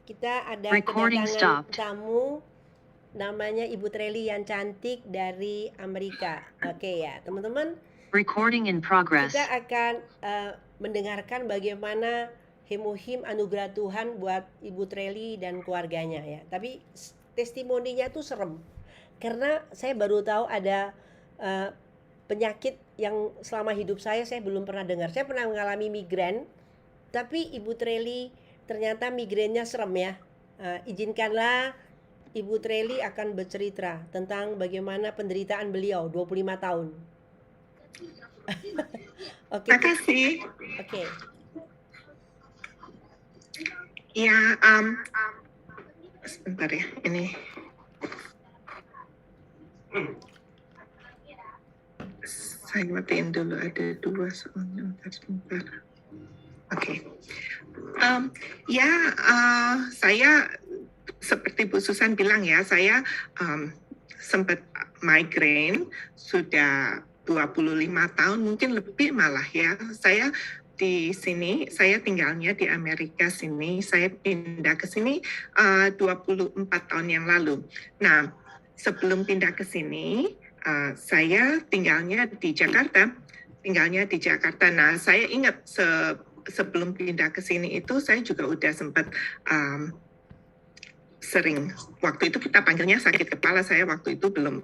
Kita ada Recording kedatangan stopped. tamu namanya Ibu Treli yang cantik dari Amerika. Oke ya, teman-teman, Recording in progress. kita akan mendengarkan bagaimana Hemuhim anugerah Tuhan buat Ibu Treli dan keluarganya ya. Tapi testimoninya tuh serem. Karena saya baru tahu ada penyakit yang selama hidup saya belum pernah dengar. Saya pernah mengalami migrain, tapi Ibu Treli ternyata migrainnya serem ya. Izinkanlah Ibu Treli akan bercerita tentang bagaimana penderitaan beliau 25 tahun. Oke. Terima kasih. Oke. Ya, sebentar ya, ini. Saya matiin dulu, ada dua soalnya, sebentar. Oke. Saya seperti Bu Susan bilang ya, saya sempat migrain sudah 25 tahun, mungkin lebih malah ya. Saya di sini, saya tinggalnya di Amerika sini, saya pindah ke sini 24 tahun yang lalu. Nah, sebelum pindah ke sini, saya tinggalnya di Jakarta. Nah, saya ingat sebelum pindah ke sini itu saya juga udah sempat sering, waktu itu kita panggilnya sakit kepala, saya waktu itu belum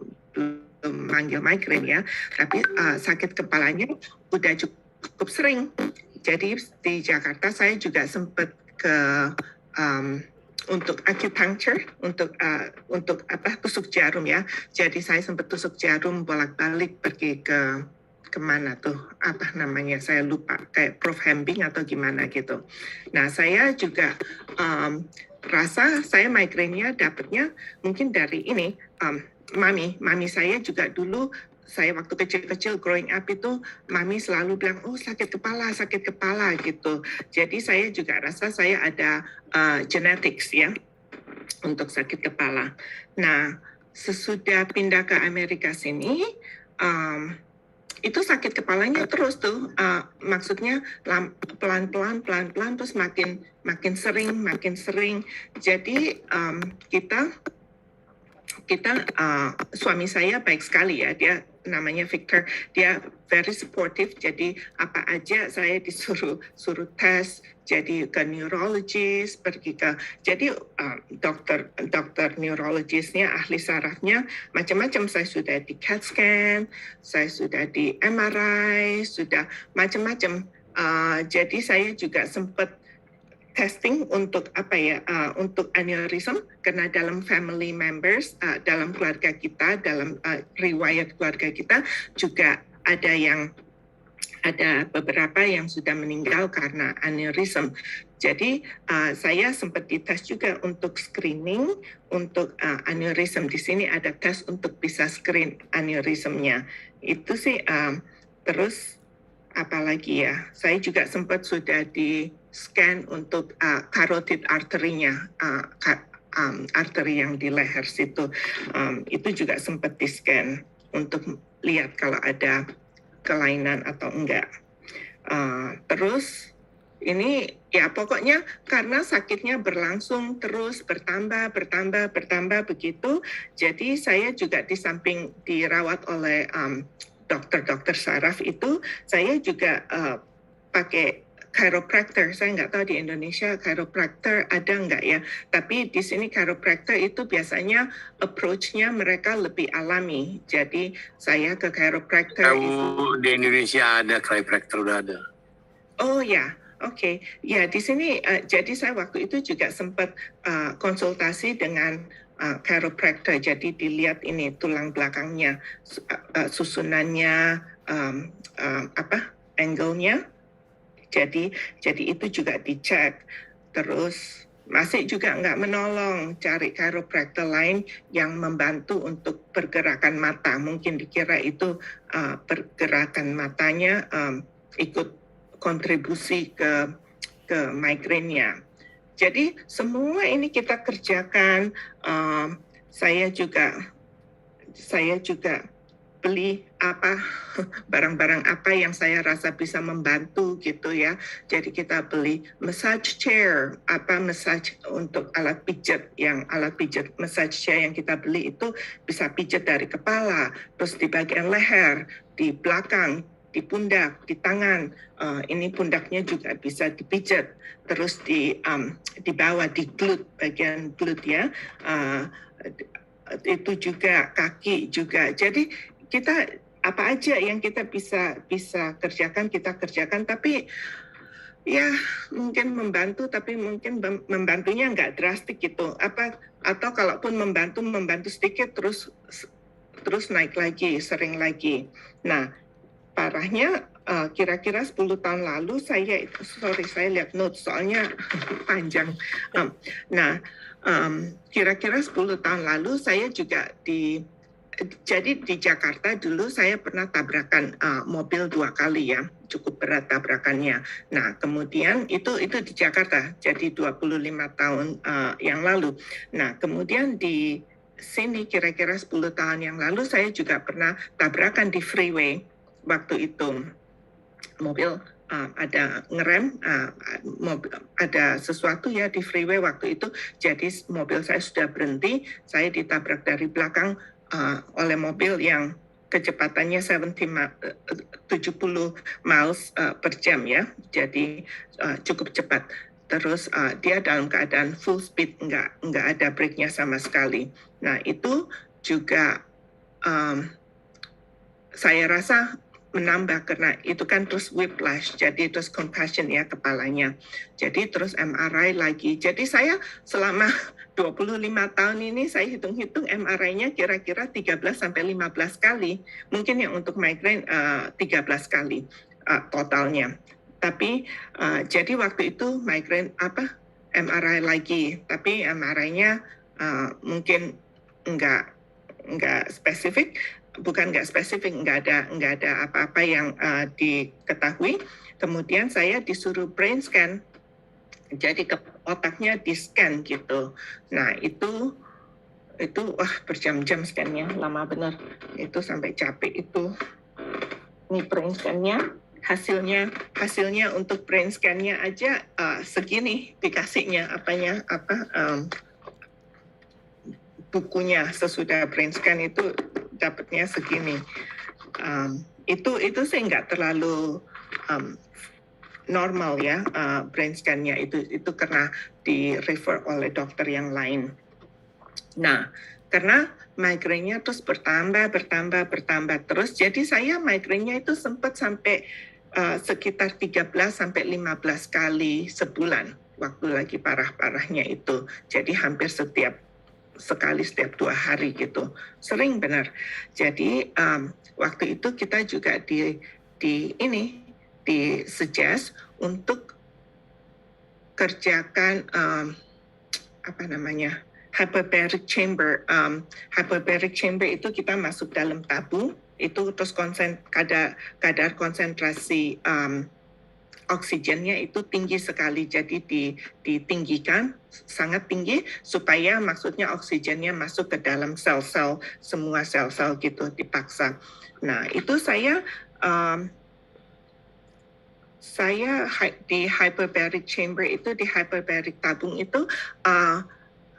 manggil migrain ya, tapi sakit kepalanya udah cukup sering. Jadi di Jakarta saya juga sempat ke untuk acupuncture, untuk tusuk jarum ya. Jadi saya sempat tusuk jarum bolak-balik pergi ke kemana tuh, apa namanya, saya lupa, kayak Prof. Hembing atau gimana gitu. Nah, saya juga rasa saya migrainnya dapatnya mungkin dari ini, mami saya juga dulu, saya waktu kecil-kecil growing up itu, mami selalu bilang, oh sakit kepala gitu. Jadi saya juga rasa saya ada genetics ya, untuk sakit kepala. Nah, sesudah pindah ke Amerika sini, itu sakit kepalanya terus tuh, maksudnya pelan-pelan terus makin sering. Jadi kita suami saya baik sekali ya, dia namanya Victor, dia very supportive. Jadi apa aja saya disuruh tes, jadi ke neurologist, jadi dokter neurologisnya, ahli sarafnya macam-macam. Saya sudah di CAT scan, saya sudah di MRI, sudah macam-macam. Jadi saya juga sempat testing untuk untuk aneurism, karena dalam family members, dalam keluarga kita, dalam riwayat keluarga kita juga ada beberapa yang sudah meninggal karena aneurism. Jadi saya sempat dites juga untuk screening untuk aneurism. Di sini ada tes untuk bisa screen aneurismnya. Itu sih. Terus apalagi ya, saya juga sempat sudah di scan untuk carotid arterinya, arteri yang di leher situ. Itu juga sempat di scan untuk lihat kalau ada kelainan atau enggak. Terus ini ya pokoknya karena sakitnya berlangsung terus bertambah begitu. Jadi saya juga di samping dirawat oleh dokter saraf itu, saya juga pakai chiropractor. Saya nggak tahu di Indonesia chiropractor ada nggak ya. Tapi di sini chiropractor itu biasanya approach-nya mereka lebih alami. Jadi saya ke chiropractor. Di Indonesia ada chiropractor, udah ada. Oh ya, oke. Ya di sini jadi saya waktu itu juga sempat konsultasi dengan chiropractor. Jadi dilihat ini tulang belakangnya, susunannya, angle-nya. Jadi itu juga dicek. Terus masih juga nggak menolong, cari chiropractor lain yang membantu untuk pergerakan mata. Mungkin dikira itu pergerakan matanya ikut kontribusi ke migrainnya. Jadi semua ini kita kerjakan. Saya juga beli apa barang-barang apa yang saya rasa bisa membantu gitu ya. Jadi kita beli massage chair, massage untuk alat pijat massage chair yang kita beli itu bisa pijat dari kepala, terus di bagian leher, di belakang, di pundak, di tangan. Ini pundaknya juga bisa dipijat, terus di bawah di glute, bagian glute ya. Itu juga kaki juga. Jadi kita apa aja yang kita bisa kerjakan kita kerjakan, tapi ya mungkin membantu, tapi mungkin membantunya nggak drastik gitu. Atau kalaupun membantu sedikit terus naik lagi, sering lagi. Nah, parahnya kira-kira 10 tahun lalu saya lihat notes soalnya panjang. Kira-kira 10 tahun lalu saya juga jadi di Jakarta dulu saya pernah tabrakan mobil 2 kali ya, cukup berat tabrakannya. Nah, kemudian itu di Jakarta, jadi 25 tahun yang lalu. Nah, kemudian di sini kira-kira 10 tahun yang lalu saya juga pernah tabrakan di freeway. Waktu itu mobil ada ngerem, ada sesuatu ya di freeway waktu itu, jadi mobil saya sudah berhenti, saya ditabrak dari belakang oleh mobil yang kecepatannya 70 miles per jam ya, jadi cukup cepat. Terus dia dalam keadaan full speed, nggak ada brake-nya sama sekali. Nah itu juga saya rasa menambah karena itu kan terus whiplash, jadi terus concussion ya kepalanya. Jadi terus MRI lagi. Jadi saya selama 25 tahun ini saya hitung-hitung MRI-nya kira-kira 13-15 kali. Mungkin yang untuk migraine 13 kali totalnya. Tapi jadi waktu itu migraine MRI lagi, tapi MRI-nya mungkin nggak spesifik. Bukan nggak spesifik, nggak ada apa-apa yang diketahui. Kemudian saya disuruh brain scan, jadi ke otaknya di scan gitu. Nah itu berjam-jam scan-nya, lama benar. Itu sampai capek itu. Ini brain scan-nya, hasilnya untuk brain scan-nya aja segini dikasihnya bukunya sesudah brain scan itu dapatnya segini. Itu sih nggak terlalu normal ya, brain scan-nya itu karena di refer oleh dokter yang lain. Nah, karena migrainnya terus bertambah terus, jadi saya migrainnya itu sempat sampai sekitar 13-15 kali sebulan waktu lagi parah-parahnya itu. Jadi hampir setiap 2 hari gitu, sering benar. Jadi waktu itu kita juga di suggest untuk kerjakan hyperbaric chamber. Hyperbaric chamber itu kita masuk dalam tabung, itu terus kadar konsentrasi oksigennya itu tinggi sekali, jadi ditinggikan sangat tinggi supaya maksudnya oksigennya masuk ke dalam sel-sel, semua sel-sel gitu dipaksa. Nah itu saya di hyperbaric chamber itu, di hyperbaric tabung itu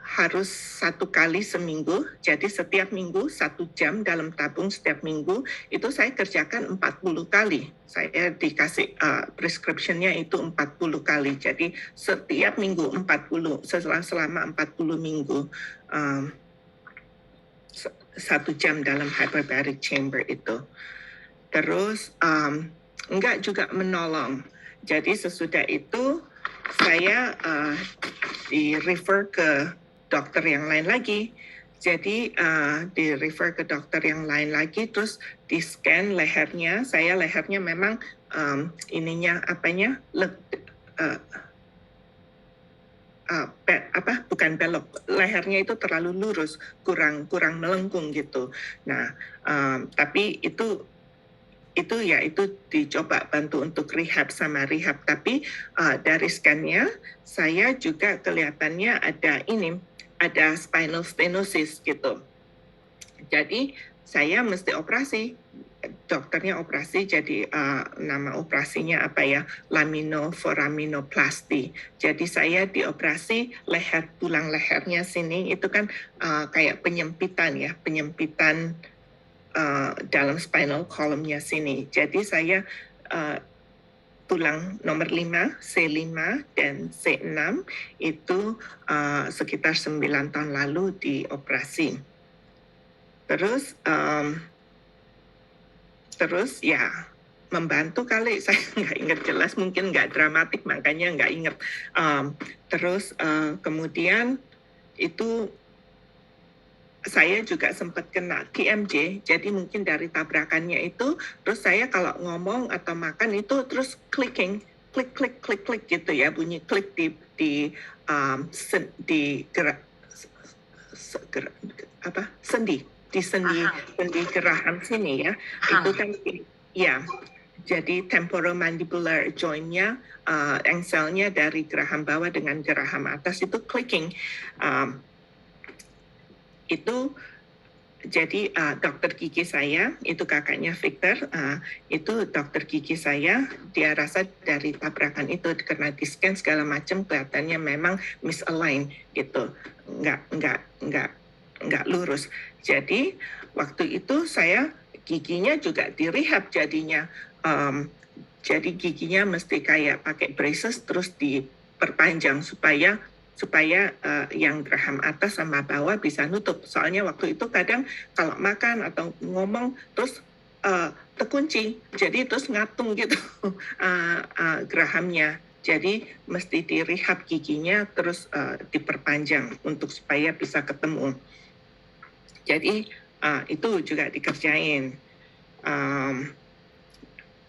harus 1 kali seminggu, jadi setiap minggu 1 jam dalam tabung setiap minggu, itu saya kerjakan 40 kali. Saya dikasih prescription-nya itu 40 kali, jadi setiap minggu 40, selama 40 minggu 1 jam dalam hyperbaric chamber itu. Terus enggak juga menolong, jadi sesudah itu saya di-refer ke dokter yang lain lagi. Jadi di-refer ke dokter yang lain lagi, terus di-scan lehernya. Saya lehernya memang bukan belok, lehernya itu terlalu lurus, kurang melengkung gitu. Nah, tapi itu dicoba bantu untuk rehab, tapi dari scan-nya saya juga kelihatannya ada spinal stenosis gitu. Jadi saya mesti operasi. Dokternya operasi, jadi nama operasinya apa ya, laminoforaminoplasti. Jadi saya dioperasi leher, tulang lehernya sini itu kan kayak penyempitan ya, penyempitan dalam spinal column-nya sini. Jadi saya tulang nomor 5, C5 dan C6 itu sekitar 9 tahun lalu dioperasi. Terus ya membantu kali, saya nggak ingat jelas, mungkin nggak dramatik makanya nggak ingat. Kemudian itu saya juga sempat kena TMJ, jadi mungkin dari tabrakannya itu, terus saya kalau ngomong atau makan itu terus clicking, klik gitu ya, bunyi klik di sendi, di sendi geraham sini ya, itu kan ya. Jadi temporomandibular joint-nya, engselnya dari geraham bawah dengan geraham atas itu clicking. Itu jadi dokter gigi saya, itu kakaknya Victor, itu dokter gigi saya, dia rasa dari tabrakan itu karena di scan segala macam kelihatannya memang misaligned gitu, nggak lurus. Jadi waktu itu saya giginya juga direhab jadinya. Jadi giginya mesti kayak pakai braces terus diperpanjang supaya yang geraham atas sama bawah bisa nutup. Soalnya waktu itu kadang kalau makan atau ngomong terus terkunci, jadi terus ngatung gitu gerahamnya. Jadi mesti direhab giginya terus diperpanjang untuk supaya bisa ketemu. Jadi itu juga dikerjain.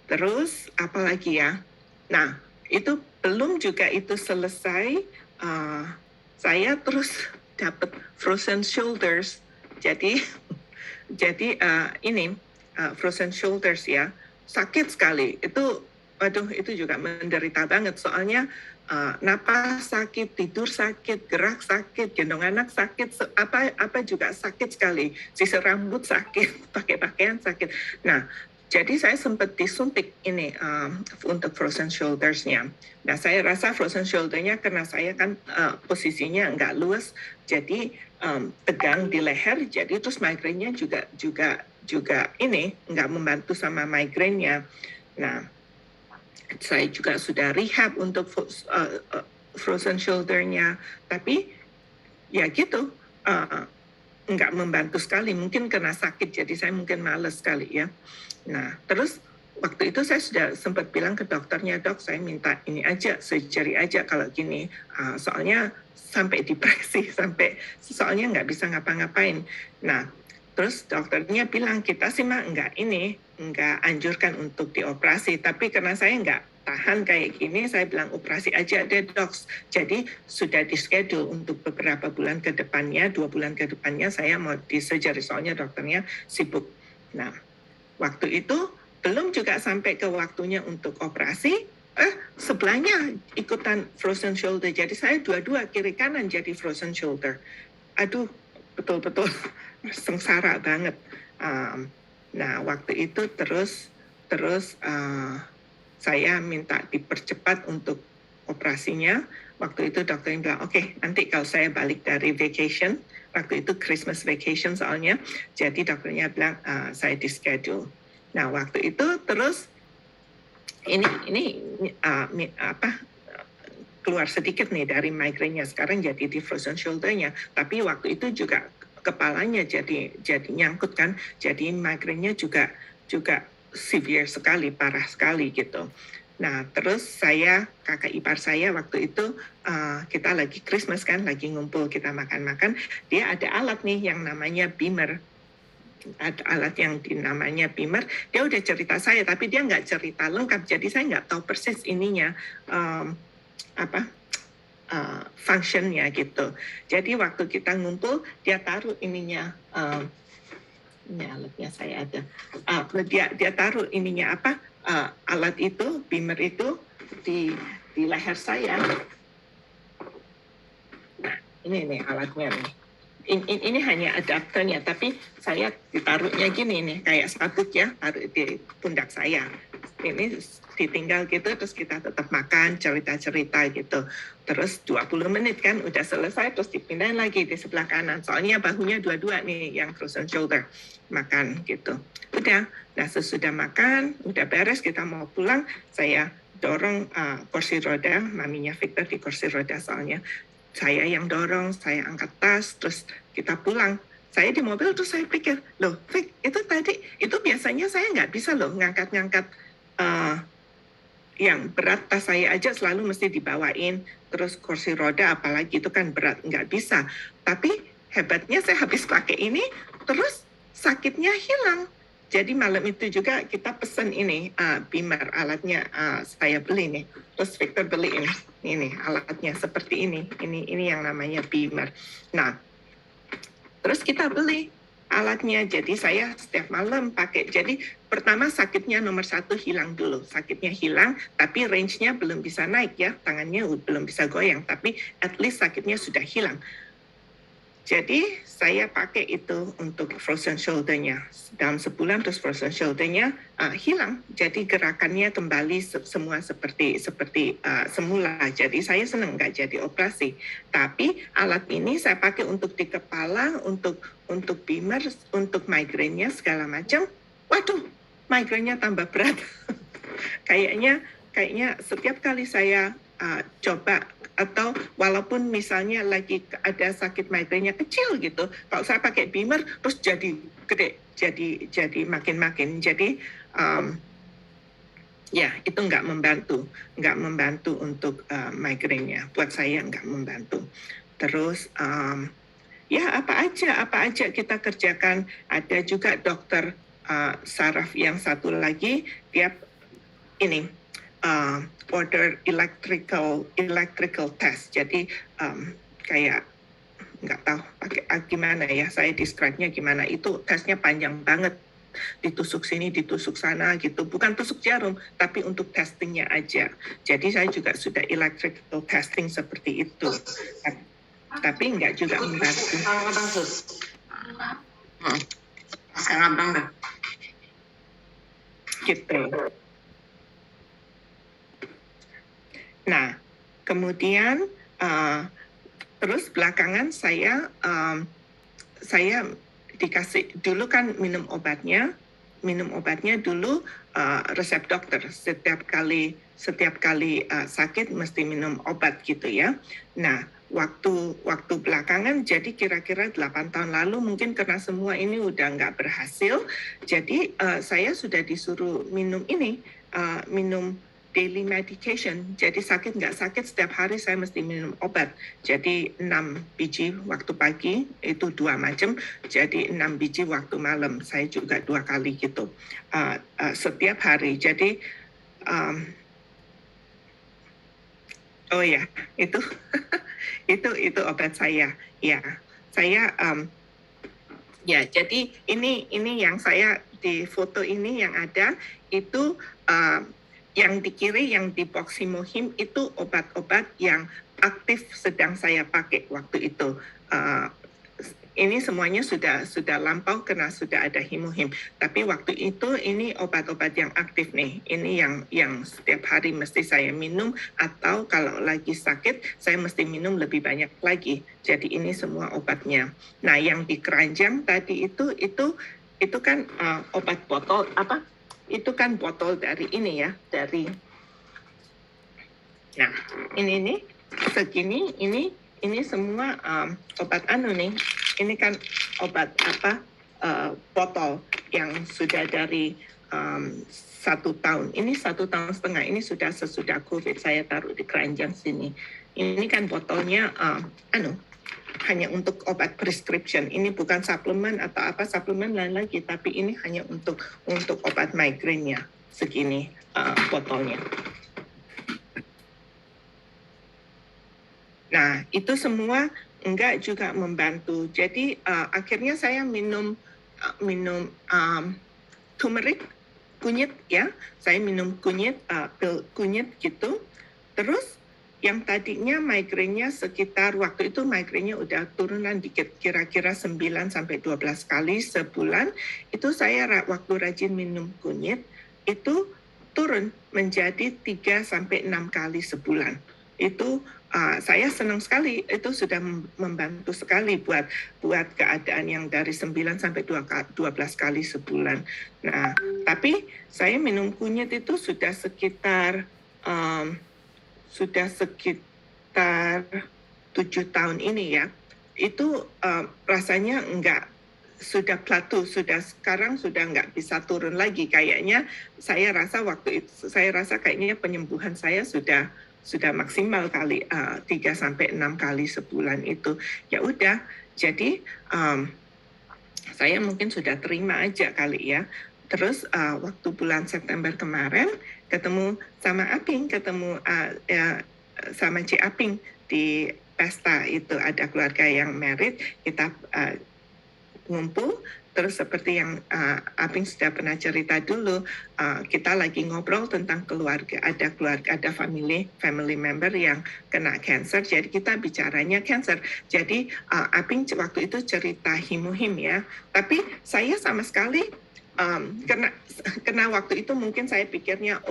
Terus apa lagi ya? Nah, itu belum juga itu selesai, saya terus dapat frozen shoulders. Jadi ini frozen shoulders ya, sakit sekali. Itu juga menderita banget. Soalnya napas sakit, tidur sakit, gerak sakit, gendong anak sakit, apa juga sakit sekali. Sisir rambut sakit, pakai pakaian sakit. Nah, jadi saya sempat disuntik ini untuk frozen shoulders-nya. Nah, saya rasa frozen shoulder-nya karena saya kan posisinya nggak luas, jadi tegang di leher, jadi terus migrainnya juga ini nggak membantu sama migrainnya. Nah, saya juga sudah rehab untuk frozen shoulder-nya, tapi ya gitu, nggak membantu sekali, mungkin karena sakit, jadi saya mungkin males sekali ya. Nah, terus waktu itu saya sudah sempat bilang ke dokternya, dok, saya minta ini aja, surgery aja kalau gini, soalnya sampai depresi, soalnya nggak bisa ngapa-ngapain. Nah, terus dokternya bilang, kita sih mah nggak anjurkan untuk dioperasi, tapi karena saya nggak tahan kayak gini, saya bilang operasi aja deh dok. Jadi sudah di-schedule untuk beberapa bulan ke depannya, 2 bulan ke depannya saya mau di-surgery, soalnya dokternya sibuk. Nah, waktu itu belum juga sampai ke waktunya untuk operasi, sebelahnya ikutan frozen shoulder, jadi saya dua-dua kiri kanan jadi frozen shoulder. Aduh, betul-betul sengsara banget. Nah, waktu itu terus saya minta dipercepat untuk operasinya. Waktu itu dokternya bilang, oke, nanti kalau saya balik dari vacation, waktu itu Christmas vacation soalnya, jadi dokternya bilang saya di schedule. Nah, waktu itu terus ini keluar sedikit nih dari migrainnya, sekarang jadi di frozen shoulder-nya, tapi waktu itu juga kepalanya jadi nyangkut kan, jadi migrainnya juga severe sekali, parah sekali gitu. Nah, terus kakak ipar saya waktu itu kita lagi Christmas kan, lagi ngumpul kita makan-makan, dia ada alat nih yang namanya Beamer. Ada alat yang namanya Beamer, dia udah cerita saya, tapi dia nggak cerita lengkap, jadi saya nggak tahu persis ininya functionnya gitu. Jadi waktu kita ngumpul, dia taruh ininya, ini alatnya saya ada, dia taruh ininya alat itu, Beamer itu di leher saya. Nah, ini nih alatnya nih. ini hanya adapternya, tapi saya ditaruhnya gini nih, kayak sabuk ya, taruh di pundak saya. Ini ditinggal gitu, terus kita tetap makan, cerita-cerita gitu. Terus 20 menit kan udah selesai, terus dipindahin lagi di sebelah kanan. Soalnya bahunya dua-dua nih yang frozen shoulder. Makan gitu. Udah, nah sesudah makan, udah beres, kita mau pulang, saya dorong kursi roda, maminya Victor di kursi roda soalnya. Saya yang dorong, saya angkat tas, terus kita pulang. Saya di mobil terus saya pikir, loh Vic, itu tadi, itu biasanya saya nggak bisa loh ngangkat-ngangkat yang berat, tas saya aja selalu mesti dibawain, terus kursi roda apalagi itu kan berat, nggak bisa. Tapi hebatnya saya habis pakai ini, terus sakitnya hilang. Jadi malam itu juga kita pesen ini, Beamer, alatnya saya beli nih. Terus Victor beliin ini alatnya seperti ini yang namanya Beamer. Nah, terus kita beli alatnya, jadi saya setiap malam pakai. Jadi pertama sakitnya nomor 1 hilang dulu, sakitnya hilang, tapi range-nya belum bisa naik ya, tangannya belum bisa goyang, tapi at least sakitnya sudah hilang. Jadi saya pakai itu untuk frozen shoulder-nya. Dalam sebulan terus frozen shoulder-nya hilang. Jadi gerakannya kembali semua seperti semula. Jadi saya senang nggak jadi operasi. Tapi alat ini saya pakai untuk di kepala, untuk Beamer, untuk migrainnya segala macam. Waduh, migrainnya tambah berat. kayaknya setiap kali saya coba, atau walaupun misalnya lagi ada sakit migrainnya kecil gitu, kalau saya pakai Beamer terus jadi gede, jadi makin. Jadi ya itu nggak membantu untuk migrainnya. Buat saya nggak membantu. Terus ya apa aja kita kerjakan. Ada juga dokter saraf yang satu lagi, dia ini order electrical test. Jadi kayak nggak tahu pakai gimana ya, saya describe-nya gimana. Itu tesnya panjang banget, ditusuk sini ditusuk sana gitu, bukan tusuk jarum tapi untuk testingnya aja. Jadi saya juga sudah electrical testing seperti itu, tapi nggak juga membantu. Gitu. Nah, kemudian terus belakangan saya dikasih, dulu kan minum obatnya dulu resep dokter, setiap kali sakit mesti minum obat gitu ya. Nah, waktu belakangan, jadi kira-kira 8 tahun lalu mungkin karena semua ini udah nggak berhasil, jadi saya sudah disuruh minum minum daily medication. Jadi sakit nggak sakit, setiap hari saya mesti minum obat. Jadi 6 biji waktu pagi, itu 2 macam. Jadi 6 biji waktu malam. Saya juga 2 kali gitu. Setiap hari. Jadi, oh ya, itu itu obat saya. Ya, saya, ya, jadi ini yang saya di foto ini yang ada, itu yang di kiri, yang di box Himohim, itu obat-obat yang aktif sedang saya pakai waktu itu. Ini semuanya sudah lampau karena sudah ada Himohim. Tapi waktu itu ini obat-obat yang aktif nih. Ini yang setiap hari mesti saya minum, atau kalau lagi sakit saya mesti minum lebih banyak lagi. Jadi ini semua obatnya. Nah, yang di keranjang tadi itu kan obat botol apa? Itu kan botol dari ini ya, dari, nah ini segini, ini semua obat nih, ini kan obat apa, botol yang sudah dari 1 tahun, ini 1,5 tahun, ini sudah sesudah COVID, saya taruh di keranjang sini. Ini kan botolnya hanya untuk obat prescription. Ini bukan suplemen atau apa, suplemen lain lagi, tapi ini hanya untuk obat migrainnya. Segini botolnya. Nah, itu semua enggak juga membantu. Jadi akhirnya saya minum turmeric, kunyit ya. Saya minum kunyit, pil kunyit gitu. Terus yang tadinya migrainnya sekitar waktu itu migrainnya udah turunan dikit, kira-kira 9 sampai 12 kali sebulan, itu saya waktu rajin minum kunyit itu turun menjadi 3 sampai 6 kali sebulan. Itu saya senang sekali, itu sudah membantu sekali buat keadaan yang dari 9 sampai 12 kali sebulan. Nah, tapi saya minum kunyit itu sudah sekitar 7 tahun ini ya. Itu rasanya sudah plateau, sekarang sudah nggak bisa turun lagi. Kayaknya saya rasa kayaknya penyembuhan saya sudah maksimal kali 3 sampai 6 kali sebulan itu. Ya udah, jadi saya mungkin sudah terima aja kali ya. Terus waktu bulan September kemarin ketemu sama Aping, sama Ci Aping di pesta itu, ada keluarga yang married, kita ngumpul. Terus seperti yang Aping sudah pernah cerita dulu, kita lagi ngobrol tentang keluarga, ada family member yang kena cancer, jadi kita bicaranya cancer. Jadi Aping waktu itu cerita himuhim ya, tapi saya sama sekali karena waktu itu mungkin saya pikirnya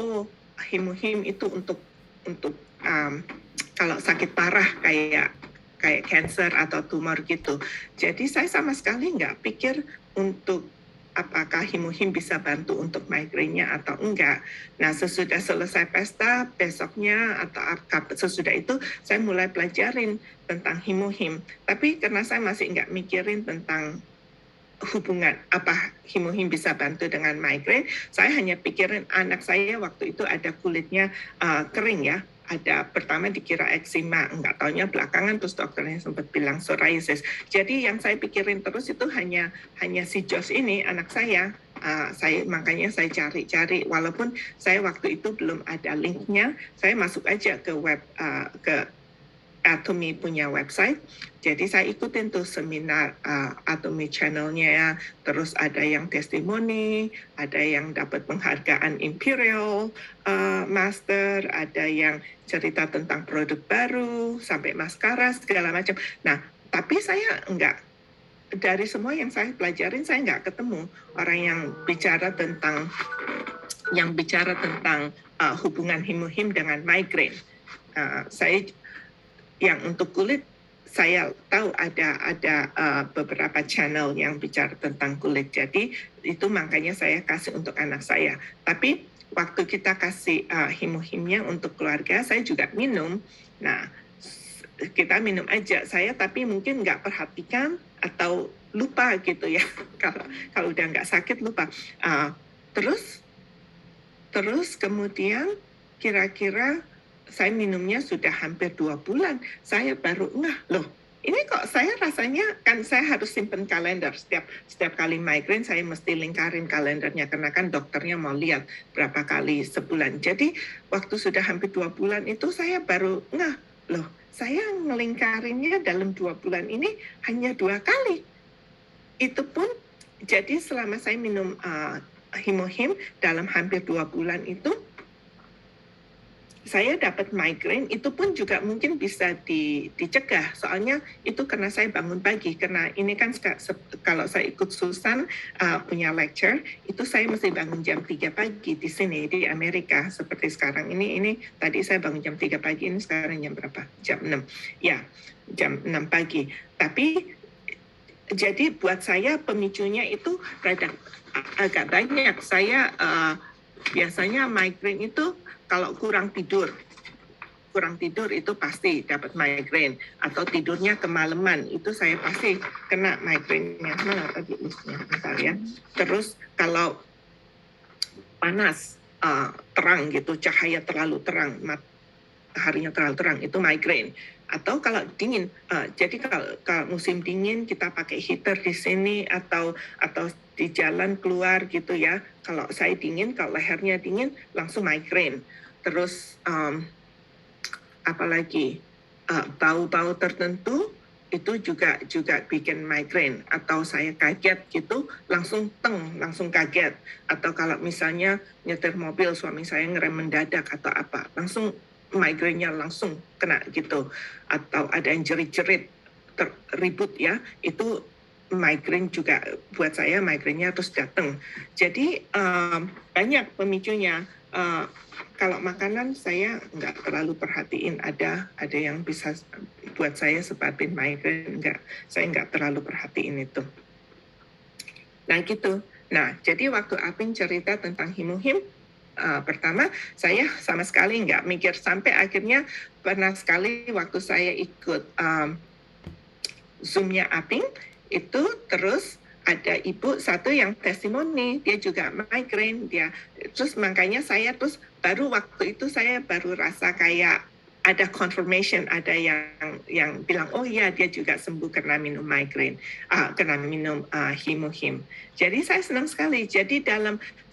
himuhim itu untuk kalau sakit parah kayak cancer atau tumor gitu. Jadi saya sama sekali nggak pikir untuk apakah himuhim bisa bantu untuk migrainnya atau enggak. Nah, sesudah selesai pesta, besoknya atau sesudah itu saya mulai pelajarin tentang himuhim. Tapi karena saya masih nggak mikirin tentang hubungan apa himuhim bisa bantu dengan migrain, saya hanya pikirin anak saya waktu itu ada kulitnya kering ya. Pertama dikira eksima, nggak taunya belakangan terus dokternya sempat bilang psoriasis. Jadi yang saya pikirin terus itu hanya si Josh ini, anak saya. Makanya saya cari-cari, walaupun saya waktu itu belum ada linknya, saya masuk aja ke ke Atomy punya website. Jadi saya ikutin tuh seminar Atomy channelnya ya. Terus ada yang testimoni, ada yang dapat penghargaan Imperial Master, ada yang cerita tentang produk baru, sampai maskara segala macam. Nah, tapi saya dari semua yang saya pelajarin, saya nggak ketemu orang yang bicara tentang hubungan himuhim dengan migrain. Yang untuk kulit saya tahu ada beberapa channel yang bicara tentang kulit. Jadi itu makanya saya kasih untuk anak saya. Tapi waktu kita kasih himuhimnya untuk keluarga, saya juga minum. Nah, kita minum aja. Saya tapi mungkin nggak perhatikan atau lupa gitu ya. Kalau udah nggak sakit lupa. Terus kemudian kira-kira saya minumnya sudah hampir 2 bulan. Saya baru loh, ini kok saya rasanya, kan saya harus simpen kalender. Setiap kali migrain saya mesti lingkarin kalendernya, karena kan dokternya mau lihat berapa kali sebulan. Jadi waktu sudah hampir 2 bulan itu saya baru loh, saya ngelingkarinnya dalam 2 bulan ini hanya 2 kali. Itu pun, jadi selama saya minum himuhim dalam hampir 2 bulan itu, saya dapat migrain, itu pun juga mungkin bisa dicegah. Soalnya itu karena saya bangun pagi. Karena ini kan kalau saya ikut Susan punya lecture, itu saya mesti bangun jam 3 pagi di sini, di Amerika. Seperti sekarang ini tadi saya bangun jam 3 pagi, ini sekarang jam berapa? Jam 6. Ya, jam 6 pagi. Tapi, jadi buat saya pemicunya itu agak banyak. Saya biasanya migrain itu kalau kurang tidur itu pasti dapat migrain, atau tidurnya kemalaman itu saya pasti kena migrainnya. Mana tadi listnya, bentar ya. Terus kalau panas, terang gitu, cahaya terlalu terang, mataharinya terlalu terang, itu migrain. Atau kalau dingin, jadi kalau musim dingin kita pakai heater di sini atau di jalan keluar gitu ya. Kalau saya dingin, kalau lehernya dingin langsung migrain. Terus apalagi bau-bau tertentu itu juga bikin migrain. Atau saya kaget gitu, langsung kaget. Atau kalau misalnya nyetir mobil, suami saya ngerem mendadak atau apa, langsung migrainnya langsung kena gitu, atau ada yang jerit-jerit ribut ya, itu migrain juga buat saya, migrainnya terus datang. Jadi banyak pemicunya. Kalau makanan saya nggak terlalu perhatiin, ada yang bisa buat saya sebabin migrain, saya nggak terlalu perhatiin itu. Nah gitu. Nah jadi waktu Apin cerita tentang himuhim, pertama saya sama sekali nggak mikir, sampai akhirnya pernah sekali waktu saya ikut Zoom-nya Apin, itu terus ada ibu satu yang testimoni, dia juga migrain, terus makanya saya terus baru waktu itu saya baru rasa kayak ada confirmation, ada yang bilang oh iya dia juga sembuh karena minum migrain, karena minum himuhim. Jadi saya senang sekali. Jadi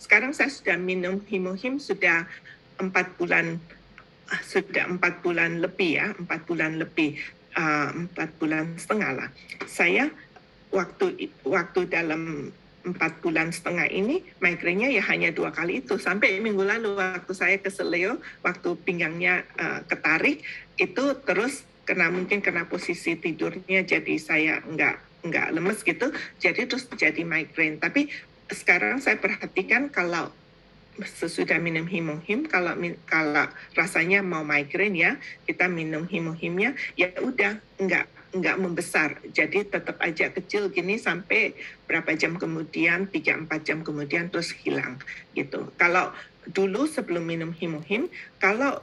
sekarang saya sudah minum himuhim sudah 4 bulan, sudah 4 bulan lebih ya, 4 bulan lebih, 4 bulan setengah lah. Saya waktu dalam 4 bulan setengah ini migrainnya ya hanya 2 kali itu. Sampai minggu lalu waktu saya ke Seleo, waktu pinggangnya ketarik, itu terus mungkin kena posisi tidurnya, jadi saya nggak lemes gitu, jadi terus jadi migrain. Tapi sekarang saya perhatikan kalau sesudah minum himuhim, kalau rasanya mau migrain ya, kita minum himuhimnya, ya udah nggak membesar, jadi tetap aja kecil gini sampai berapa jam kemudian, 3-4 jam kemudian terus hilang gitu. Kalau dulu sebelum minum himuhim, kalau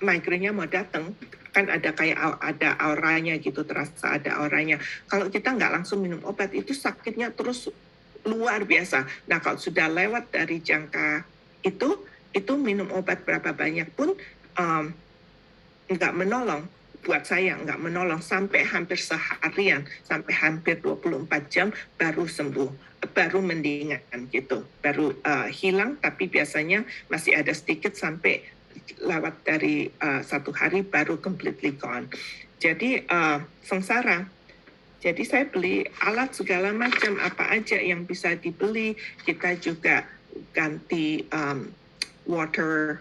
migrainnya mau datang, kan ada kayak ada auranya gitu, terasa ada auranya. Kalau kita nggak langsung minum obat, itu sakitnya terus luar biasa. Nah kalau sudah lewat dari jangka itu minum obat berapa banyak pun nggak menolong. Buat saya nggak menolong, sampai hampir seharian, sampai hampir 24 jam baru sembuh, baru mendingan gitu, baru hilang, tapi biasanya masih ada sedikit sampai lewat dari 1 hari baru completely gone. Jadi sengsara. Jadi saya beli alat segala macam, apa aja yang bisa dibeli. Kita juga ganti water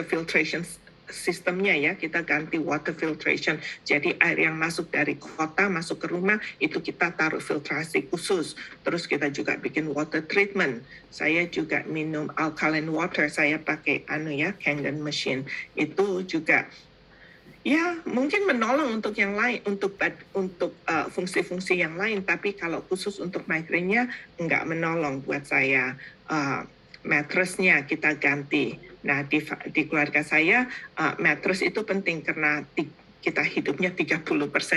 filtration sistemnya ya, kita ganti water filtration. Jadi air yang masuk dari kota masuk ke rumah itu kita taruh filtrasi khusus. Terus kita juga bikin water treatment. Saya juga minum alkaline water, saya pakai Kangen machine. Itu juga ya mungkin menolong untuk yang lain, untuk fungsi-fungsi yang lain, tapi kalau khusus untuk migrainnya nggak menolong buat saya. Mattressnya kita ganti. Nah di keluarga saya mattress itu penting karena kita hidupnya 30%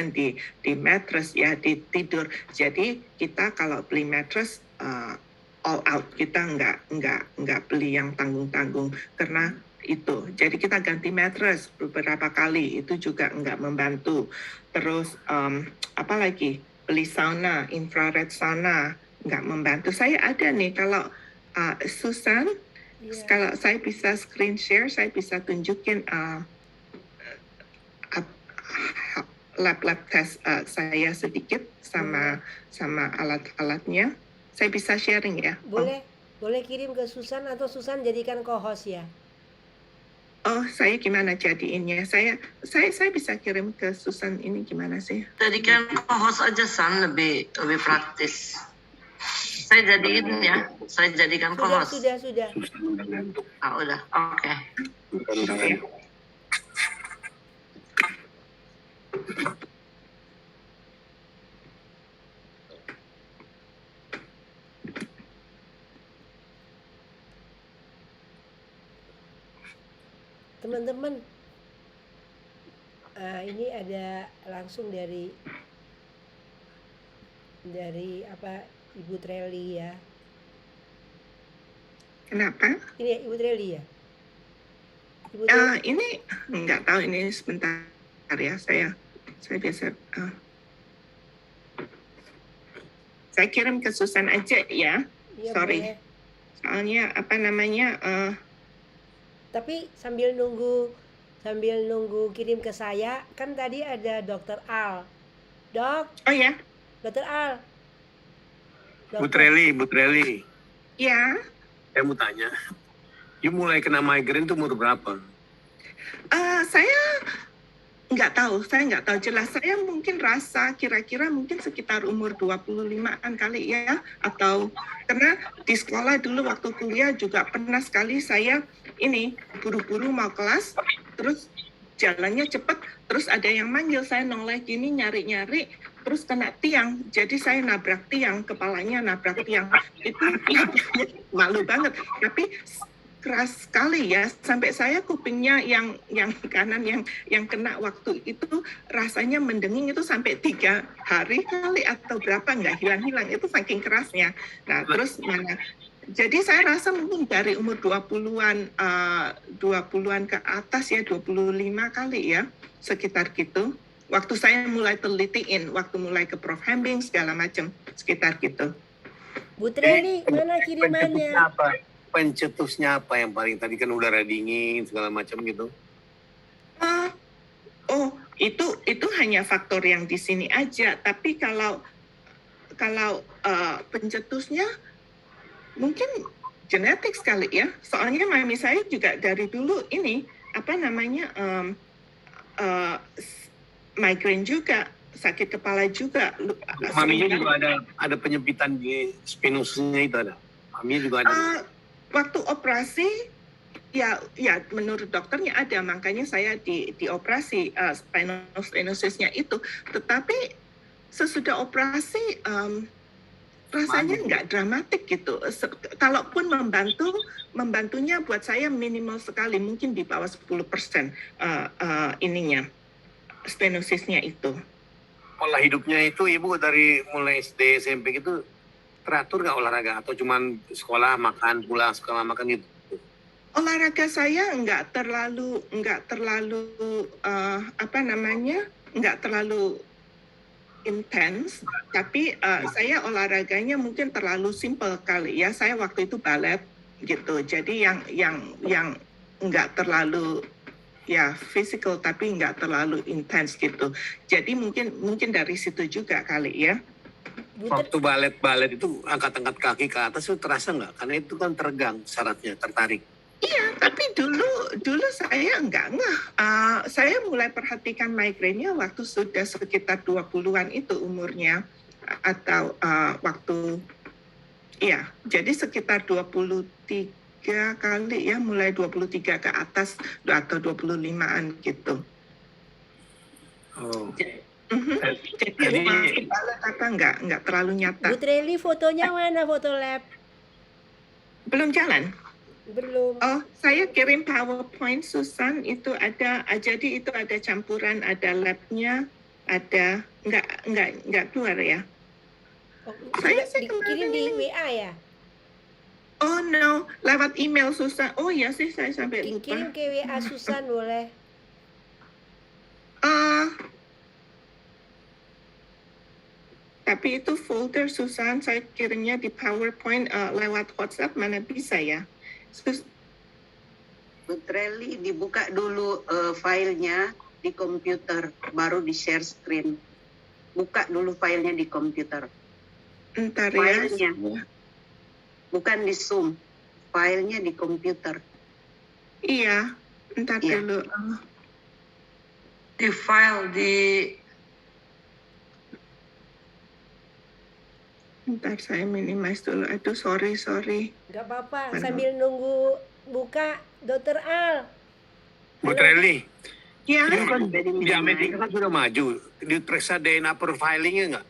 di mattress ya, di tidur. Jadi kita kalau beli mattress all out, kita nggak beli yang tanggung-tanggung karena itu. Jadi kita ganti mattress beberapa kali, itu juga nggak membantu. Terus apa lagi? Beli sauna, infrared sauna, nggak membantu. Saya ada nih kalau Susan, kalau saya bisa screen share, saya bisa tunjukin lab tes saya sedikit sama alat-alatnya. Saya bisa sharing ya. Boleh kirim ke Susan atau Susan jadikan co-host ya. Oh, saya gimana jadiinnya? Saya bisa kirim ke Susan, ini gimana sih? Jadikan co-host aja, San, lebih praktis. Saya jadiin ya, saya jadikan co-host. Sudah. Udah, oke. Teman-teman, ini ada langsung dari Ibu Treli ya. Kenapa? Ini Ibu Treli ya. Ini nggak tahu, ini sebentar ya, saya biasa. Saya kirim ke Susan aja ya. Iya, sorry. Boleh. Soalnya Tapi sambil nunggu kirim ke saya, kan tadi ada Dr. Al. Dok. Oh ya. Dr. Al. Bu Treli. Ya. Saya mau tanya, you mulai kena migrain itu umur berapa? Saya nggak tahu jelas. Saya mungkin rasa kira-kira mungkin sekitar umur 25-an kali ya, atau karena di sekolah dulu waktu kuliah juga pernah sekali saya ini buru-buru mau kelas, terus jalannya cepet, terus ada yang manggil saya noleh gini nyari-nyari, terus kena tiang, jadi saya nabrak tiang, kepalanya nabrak tiang, itu malu banget, tapi keras sekali ya, sampai saya kupingnya yang kanan yang kena waktu itu rasanya mendenging itu sampai 3 hari kali atau berapa, nggak hilang-hilang, itu saking kerasnya. Nah terus mana, jadi saya rasa mungkin dari umur 20-an ke atas ya, 25 kali ya, sekitar gitu. Waktu saya mulai telitiin, waktu mulai ke Prof. Hembing segala macam, sekitar gitu. Bu Treli, mana kirimannya? Pencetusnya apa yang paling tadi kan udara dingin segala macam gitu? Itu hanya faktor yang di sini aja. Tapi kalau pencetusnya mungkin genetik sekali ya. Soalnya mami saya juga dari dulu ini apa namanya migrain juga, sakit kepala juga. Maminya juga ada penyempitan di spinosusnya itu ada. Maminya juga ada. Waktu operasi ya menurut dokternya ada, makanya saya dioperasi spinosusnya itu. Tetapi sesudah operasi rasanya nggak dramatik gitu. Kalaupun membantunya buat saya minimal sekali, mungkin di bawah 10% ininya spinosisnya itu. Pola hidupnya itu ibu dari mulai SD SMP gitu teratur nggak olahraga atau cuman sekolah makan pulang sekolah makan gitu? Olahraga saya nggak terlalu nggak terlalu intens, tapi saya olahraganya mungkin terlalu simple kali ya. Saya waktu itu balet gitu, jadi yang nggak terlalu ya physical tapi nggak terlalu intens gitu. Jadi mungkin dari situ juga kali ya. Waktu balet itu angkat-angkat kaki ke atas itu terasa nggak? Karena itu kan teregang syaratnya, tertarik. Iya, tapi dulu saya nggak ngeh. Saya mulai perhatikan migrainnya waktu sudah sekitar 20-an itu umurnya. Atau waktu, iya, jadi sekitar 23 kali ya, mulai 23 ke atas atau 25-an gitu. Oh. Jadi apa nggak terlalu nyata. Bu Treli, fotonya mana, foto lab? Belum jalan. Belum. Oh, saya kirim PowerPoint Susan, itu ada, jadi itu ada campuran, ada labnya, ada nggak keluar ya. Saya sih dikirim di WA ya? Oh no, lewat email Susan. Oh ya sih, saya sampai lupa. Kirim ke WA Susan boleh. Tapi itu folder Susan, saya kirimnya di PowerPoint lewat WhatsApp, mana bisa ya? Bu Treli, dibuka dulu filenya di komputer, baru di share screen. Buka dulu filenya di komputer. Ntar Filenya, ya. bukan di Zoom. Filenya di komputer. Iya, ntar Iya. dulu. Di file di Ntar saya minimize dulu. Aduh, sorry. Nggak apa-apa, Mana? sambil nunggu buka Dokter Al. Bu Treli, Ya, itu kan Jadi di Amerika kan sudah maju. Diperiksa DNA profilingnya nggak?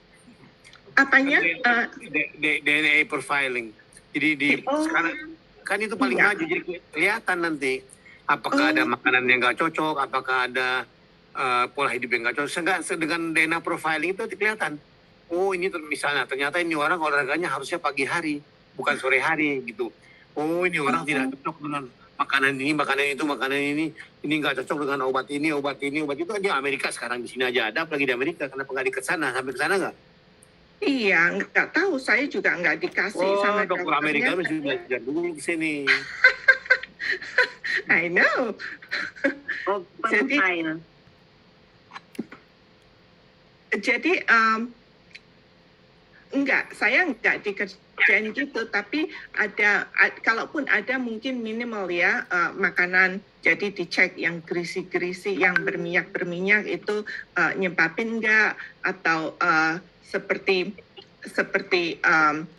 apanya? DNA profiling. Jadi sekarang kan itu paling Iya. maju, jadi kelihatan nanti apakah ada makanan yang nggak cocok, apakah ada pola hidup yang nggak cocok. Dengan DNA profiling itu kelihatan. Oh ini misalnya ternyata ini orang olahraganya harusnya pagi hari, bukan sore hari gitu. Oh ini orang tidak cocok dengan makanan ini, makanan ini nggak cocok dengan obat ini itu. Di Amerika sekarang di sini aja ada, apalagi di Amerika. Kenapa nggak ke sana? Sampai ke sana nggak? Iya, nggak tahu. Saya juga nggak dikasih sama dokter Amerika dokternya. mesti belajar dulu ke sini. I know. Open Jadi- file. Jadi saya nggak jangan gitu. Tapi kalaupun ada mungkin minimal ya makanan. Jadi dicek yang greasy, yang berminyak itu nyebabin enggak, atau seperti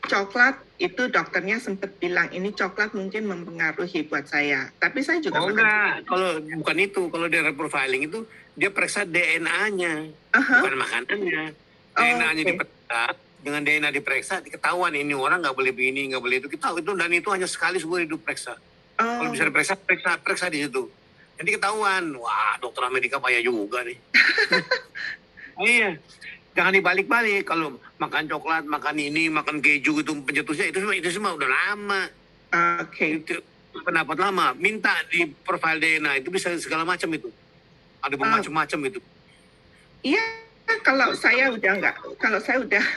coklat itu dokternya sempat bilang ini coklat mungkin mempengaruhi buat saya. Tapi saya juga Oh enggak, kalau bukan itu, kalau DNA profiling itu dia periksa DNA-nya, bukan makanannya. DNA-nya diperiksa, dengan DNA diperiksa diketahuan ini orang nggak boleh begini, nggak boleh itu. Kita tahu itu, dan itu hanya sekali seumur hidup periksa. Kalau bisa diperiksa, periksa di situ. Nanti ketahuan, wah dokter Amerika payah juga nih. Iya, jangan dibalik-balik. Kalau makan coklat, makan ini, makan keju itu pencetusnya itu semua udah lama. Oke. Itu pendapat lama. Minta di profil DNA itu bisa segala macam itu. Ada bermacam-macam itu. Iya, kalau saya udah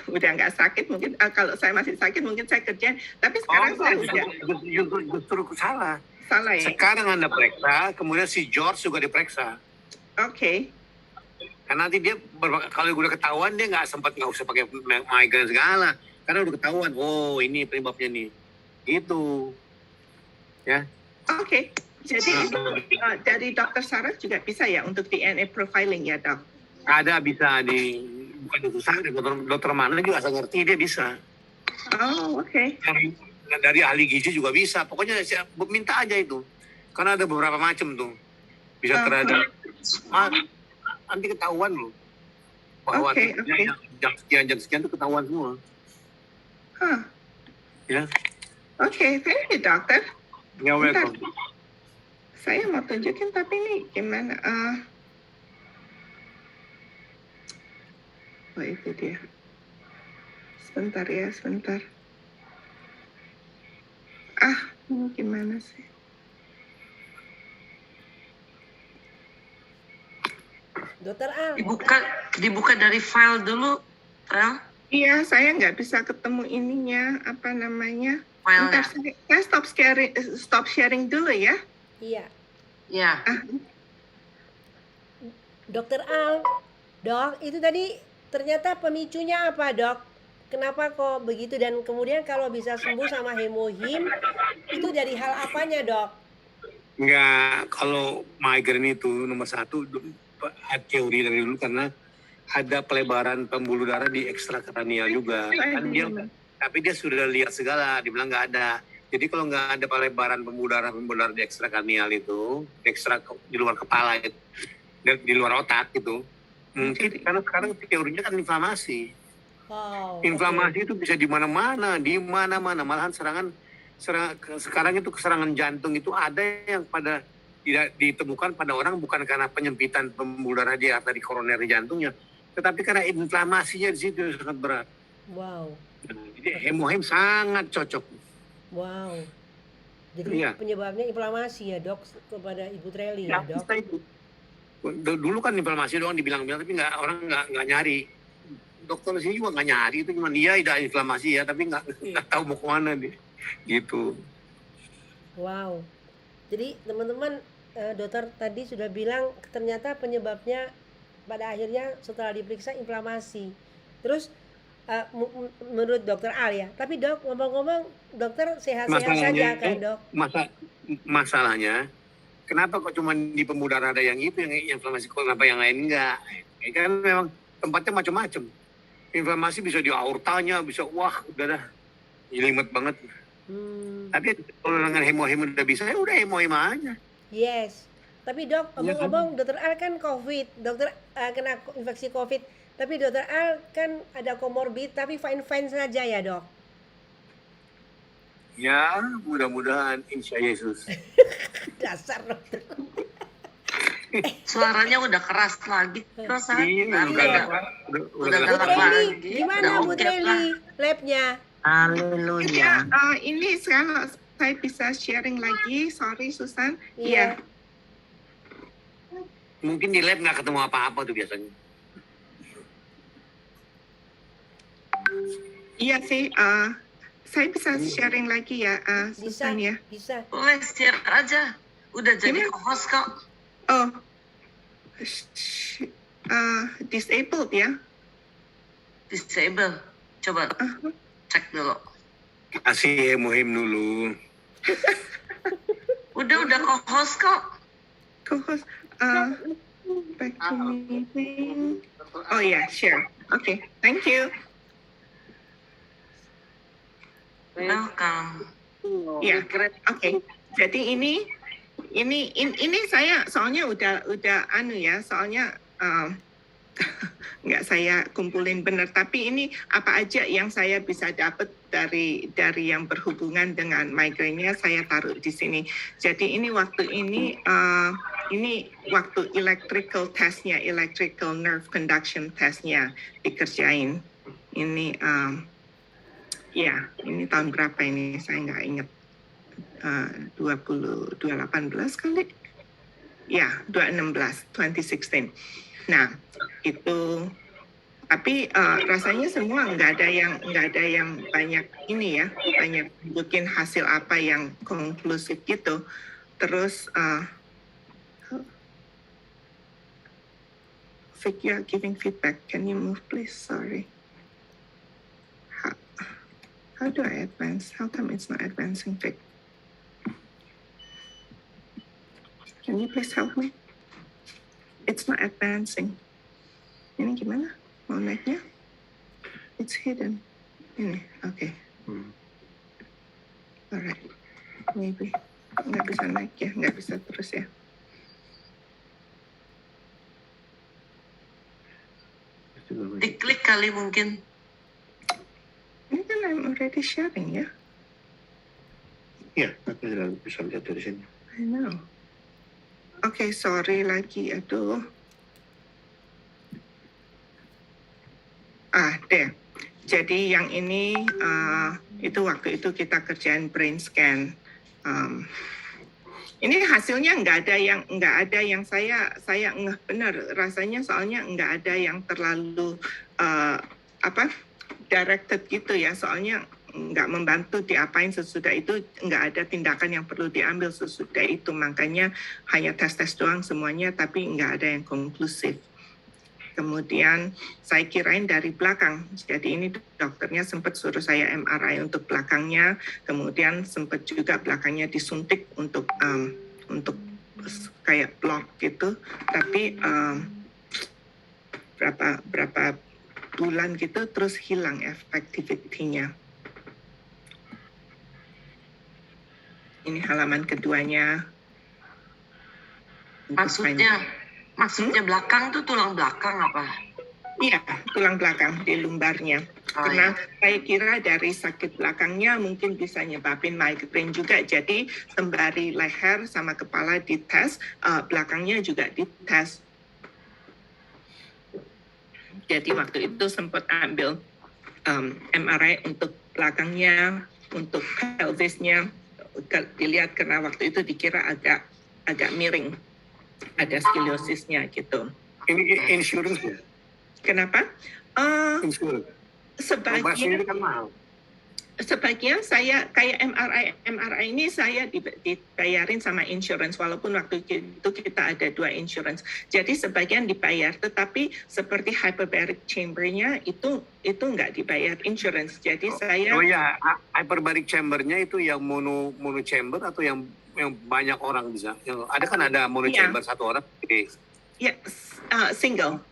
nggak sakit mungkin, kalau saya masih sakit mungkin saya kerjain. Tapi sekarang saya udah justru salah. salah ya. Sekarang Anda periksa, kemudian si George juga diperiksa. Oke. Karena nanti dia kalau udah ketahuan dia nggak usah pakai migraine segala. Karena udah ketahuan, oh ini penyebabnya nih. Gitu. Ya. Oke. Jadi dari Dr. Sarah juga bisa ya untuk DNA profiling ya, Dok? Ada, bisa bukan dokter Sarah, dokter mana juga asal ngerti dia bisa. Oh, oke. Dari ahli gizi juga bisa. Pokoknya minta aja itu. Karena ada beberapa macam tuh. Bisa terhadap nanti ketahuan loh. Bahwa jam sekian tuh ketahuan semua. Ya. Oke, thank you, dokter. Ya, welcome. Saya mau tunjukin tapi ini gimana? Oh, itu dia. Sebentar ya, sebentar. Ini gimana sih? Dokter Al. Dibuka dari file dulu, Rel. Iya, saya nggak bisa ketemu ininya, apa namanya? Filenya. Bentar, saya stop sharing dulu ya. Iya. Ya. Dokter Al, dok, itu tadi ternyata pemicunya apa, dok? Kenapa kok begitu, dan kemudian kalau bisa sembuh sama hemohim itu dari hal apanya, dok? Enggak, kalau migraine itu nomor satu teori dari dulu karena ada pelebaran pembuluh darah di ekstrakranial juga. Kan tapi dia sudah lihat segala, dia bilang nggak ada. Jadi kalau nggak ada pelebaran pembuluh darah di ekstrakranial itu, di luar kepala itu, di luar otak itu, mungkin karena sekarang teorinya kan inflamasi. Inflamasi itu bisa di mana-mana, malahan sekarang itu serangan jantung itu ada yang tidak ditemukan pada orang bukan karena penyempitan pembuluh darah di arteri koroner jantungnya, tetapi karena inflamasinya di situ sangat berat. Wow. Jadi hemohim sangat cocok. Wow. Jadi penyebabnya inflamasi ya, dok, kepada Ibu Treli ya, dok? Dulu kan inflamasi doang dibilang-bilang, tapi orang nggak nyari. Dokter sini juga nggak nyari, itu cuma dia ada inflamasi ya, tapi nggak tahu mau kemana dia. Gitu. Wow. Jadi teman-teman, dokter tadi sudah bilang ternyata penyebabnya pada akhirnya setelah diperiksa inflamasi. Terus menurut dokter Al ya. Tapi dok, ngomong-ngomong, dokter sehat-sehat saja kan, dok? Masalahnya, kenapa kok cuma di pembuluh darah ada yang itu, yang inflamasi, kenapa yang lain enggak? Kan memang tempatnya macam-macam. Inflamasi bisa di aortanya, bisa udah dah, jelimet banget. Tapi kalau dengan hemohim udah bisa, ya udah hemohim aja. Yes. Tapi dok, ngomong-ngomong, dokter Al kan COVID, dokter kena infeksi COVID. Tapi dokter Al kan ada komorbid, tapi fine-fine saja ya, dok? Ya, mudah-mudahan, insya Yesus. Dasar dokter. Suaranya udah keras lagi. Terus udah galak lagi. Gimana Bu Treli labnya? Haleluya. Ini sekarang saya bisa sharing lagi. Sorry, Susan. Iya. Mungkin di lab nggak ketemu apa-apa tuh biasanya. Iya sih. Saya bisa sharing lagi ya, Susan ya. Bisa. Boleh share aja. Udah jadi host kok. Oh, disabled ya? Disable. Coba cek dulu. Kasih Hemuhim dulu. Udah co-host kok. Co-host, back to meeting. Oh yeah, sure. Okay, thank you. Welcome. Ya, oke. Jadi ini saya soalnya udah anu ya, soalnya nggak saya kumpulin benar. Tapi ini apa aja yang saya bisa dapat dari yang berhubungan dengan migrainnya saya taruh di sini. Jadi ini waktu electrical testnya, electrical nerve conduction testnya dikerjain. Ini ya, ini tahun berapa ini? Saya nggak ingat. 2018 kali? Ya, 2016. Nah, itu. Tapi rasanya semua nggak ada yang banyak ini ya, banyak bikin hasil apa yang konklusif gitu. Terus, Vic, you're giving feedback. Can you move, please? Sorry. How do I advance? How come it's not advancing, Vic? Can you please help me? It's not advancing. Ini gimana? Mau naiknya? It's hidden. Ini, okay. Alright. Maybe. Nggak bisa naik ya, nggak bisa terus ya. Diklik kali mungkin. Ini kan I'm already sharing ya. Iya, aku sudah bisa lihat dari sini. I know. Okay, sorry lagi, aduh. Deh. Jadi yang ini itu waktu itu kita kerjain brain scan. Ini hasilnya nggak ada yang saya ngeh benar rasanya, soalnya nggak ada yang terlalu directed gitu ya, soalnya nggak membantu diapain sesudah itu, nggak ada tindakan yang perlu diambil sesudah itu, makanya hanya tes doang semuanya, tapi nggak ada yang konklusif. Kemudian saya kirain dari belakang, jadi ini dokternya sempat suruh saya MRI untuk belakangnya, kemudian sempat juga belakangnya disuntik untuk kayak blok gitu, tapi berapa bulan gitu terus hilang efektivitinya. Ini halaman keduanya. Maksudnya belakang tuh tulang belakang apa? Iya, tulang belakang di lumbarnya. Karena saya kira dari sakit belakangnya mungkin bisa nyebabin migraine juga. Jadi sembari leher sama kepala dites, belakangnya juga dites. Jadi waktu itu sempat ambil MRI untuk belakangnya, untuk pelvisnya, dilihat karena waktu itu dikira agak miring, ada skoliosisnya gitu. Ini insurance ya? Kenapa? Insurance. Sebagian saya kayak MRI ini saya dibayarin sama insurance, walaupun waktu itu kita ada 2 insurance. Jadi sebagian dibayar, tetapi seperti hyperbaric chambernya itu nggak dibayar insurance. Jadi saya. Oh ya, hyperbaric chambernya itu yang mono chamber atau yang banyak orang bisa? Yang ada mono chamber satu orang. Ya, single.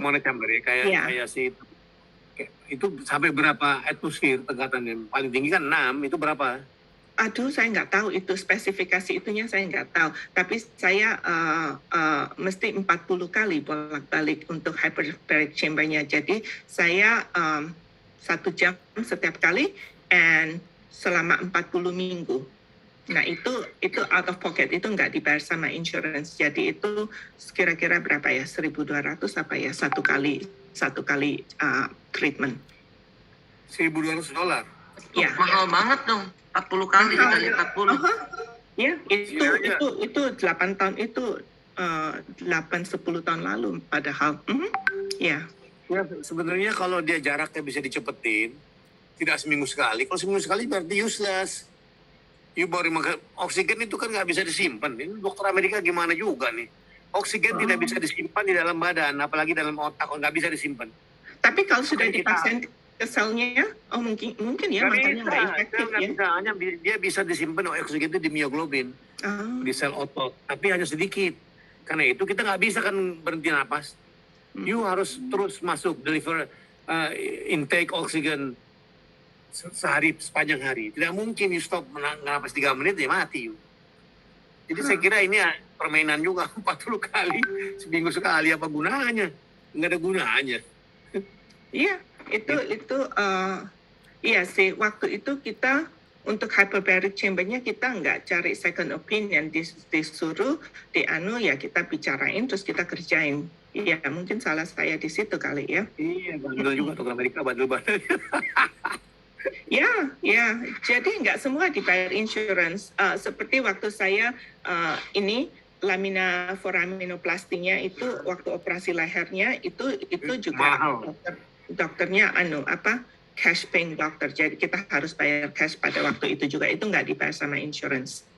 Mono chamber ya, kayak si itu sampai berapa atmosfer tegatannya? Paling tinggi kan 6, itu berapa? Aduh, saya nggak tahu itu spesifikasi itunya, saya nggak tahu. Tapi saya mesti 40 kali bolak-balik untuk hyperbaric chambernya. Jadi saya 1 jam setiap kali, and selama 40 minggu. Nah itu out of pocket, itu nggak dibayar sama insurance. Jadi itu kira-kira berapa ya? 1.200 apa ya satu kali treatment. $1.200. Ya. Mahal banget dong. 40 kali kali 40. Ya, itu 8 tahun itu 8-10 tahun lalu padahal. Ya. Ya, sebenarnya kalau dia jaraknya bisa dicepetin, tidak seminggu sekali. Kalau seminggu sekali berarti useless. You baru makan oksigen itu kan nggak bisa disimpan. Ini dokter Amerika gimana juga nih? Oksigen tidak bisa disimpan di dalam badan, apalagi dalam otak, nggak bisa disimpan. Tapi kalau sudah dipaksain keselnya, oh mungkin ya makanya nggak efektif ya. Hanya dia bisa disimpan oksigen itu di mioglobin, Oh, di sel otot, tapi hanya sedikit. Karena itu kita nggak bisa kan berhenti napas. You harus terus masuk deliver intake oksigen sehari sepanjang hari. Tidak mungkin you stop napas 3 menit ya mati you. Jadi saya kira ini permainan juga 40 kali seminggu sekali, apa gunanya? Nggak ada gunanya. iya itu iya sih, waktu itu kita untuk hyperbaric chambernya kita nggak cari second opinion, disuruh ya kita bicarain terus kita kerjain. Iya, mungkin salah saya di situ kali ya. Iya, bandel juga dokter Amerika, bandel-bandel. Ya, jadi nggak semua dibayar insurance. Seperti waktu saya ini lamina foraminoplastinya itu waktu operasi lehernya itu juga Mahal. dokternya cash paying dokter. Jadi kita harus bayar cash pada waktu itu juga. Itu nggak dibayar sama insurance.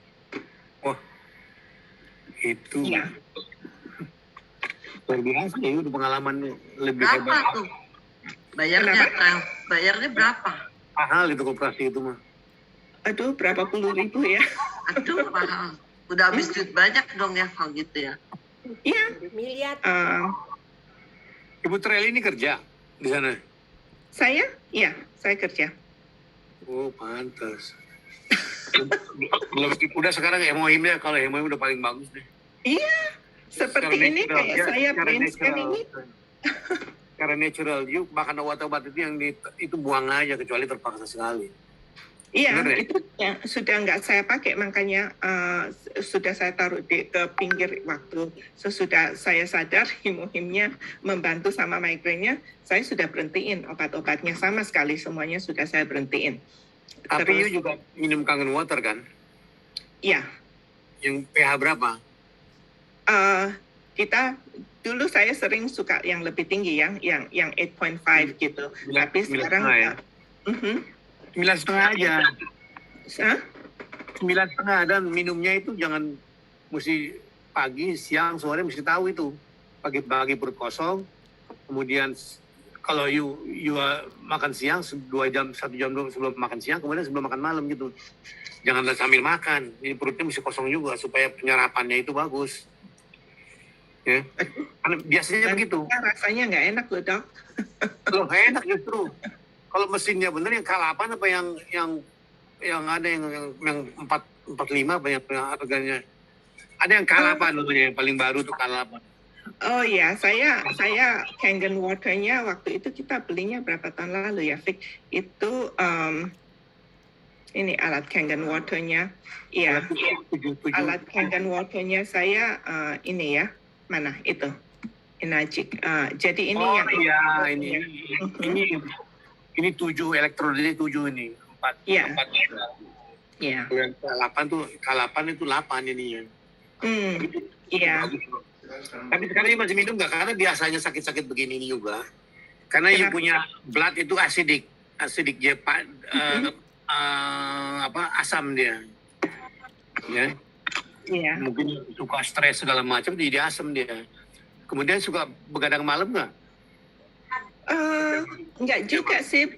Wah, itu Iya. luar biasa ya, udah pengalaman lebih Berapa hebat. tuh? Bayarnya berapa? Mahal itu operasi itu mah. Aduh, berapa puluh ribu ya? Aduh, mahal. Udah habis duit banyak dong ya kalau gitu ya. Iya. Miliar. Ibu Treli ini kerja di sana. Saya kerja. Oh, pantas. Belum udah sekarang hemohimnya, kalau hemohim udah paling bagus deh. Iya, seperti Secara ini natural, kayak ya, saya secara brain scan natural. ini. Karena natural, you makan obat-obat itu buang aja kecuali terpaksa sekali. Iya, Benar ya? itu ya, sudah nggak saya pakai, makanya sudah saya taruh ke pinggir waktu sesudah saya sadar hemohimnya membantu sama migrainnya, saya sudah berhentiin obat-obatnya sama sekali, semuanya sudah saya berhentiin. Tapi you juga minum Kangen Water kan? Iya, Yang pH berapa? kita dulu saya sering suka yang lebih tinggi yang 8.5 gitu, tapi sekarang 9,5 aja. Hah? 9,5 dan minumnya itu jangan mesti pagi, siang, sore mesti tahu itu. Pagi-pagi perut kosong, kemudian kalau you makan siang 1 jam sebelum makan siang, kemudian sebelum makan malam gitu. Jangan sambil makan, ini perutnya mesti kosong juga supaya penyerapannya itu bagus. Ya, karena biasanya Dan begitu. rasanya nggak enak loh dok. Loh, enak justru. Kalau mesinnya bener yang K8 apa yang ada yang 45 apa yang harganya. Ada yang K8 namanya yang paling baru tuh K8. Oh ya, saya Kangen Water-nya waktu itu kita belinya berapa tahun lalu ya, Vic? Itu ini alat Kangen Water-nya. Iya, alat Kangen Water-nya saya ini ya, mana itu? Enagic. Jadi ini yang ini 7 elektrodnya 7 ini. 4. Iya. 4. Iya. K8 itu 8 ininya. Iya. Tapi sekarang ini masih minum nggak? Karena biasanya sakit-sakit begini ini juga. Karena yang punya blood itu acidic dia asam dia. Ya. Iya. Mungkin suka stres segala macam jadi asam dia. Kemudian suka begadang malam nggak? Enggak juga sih.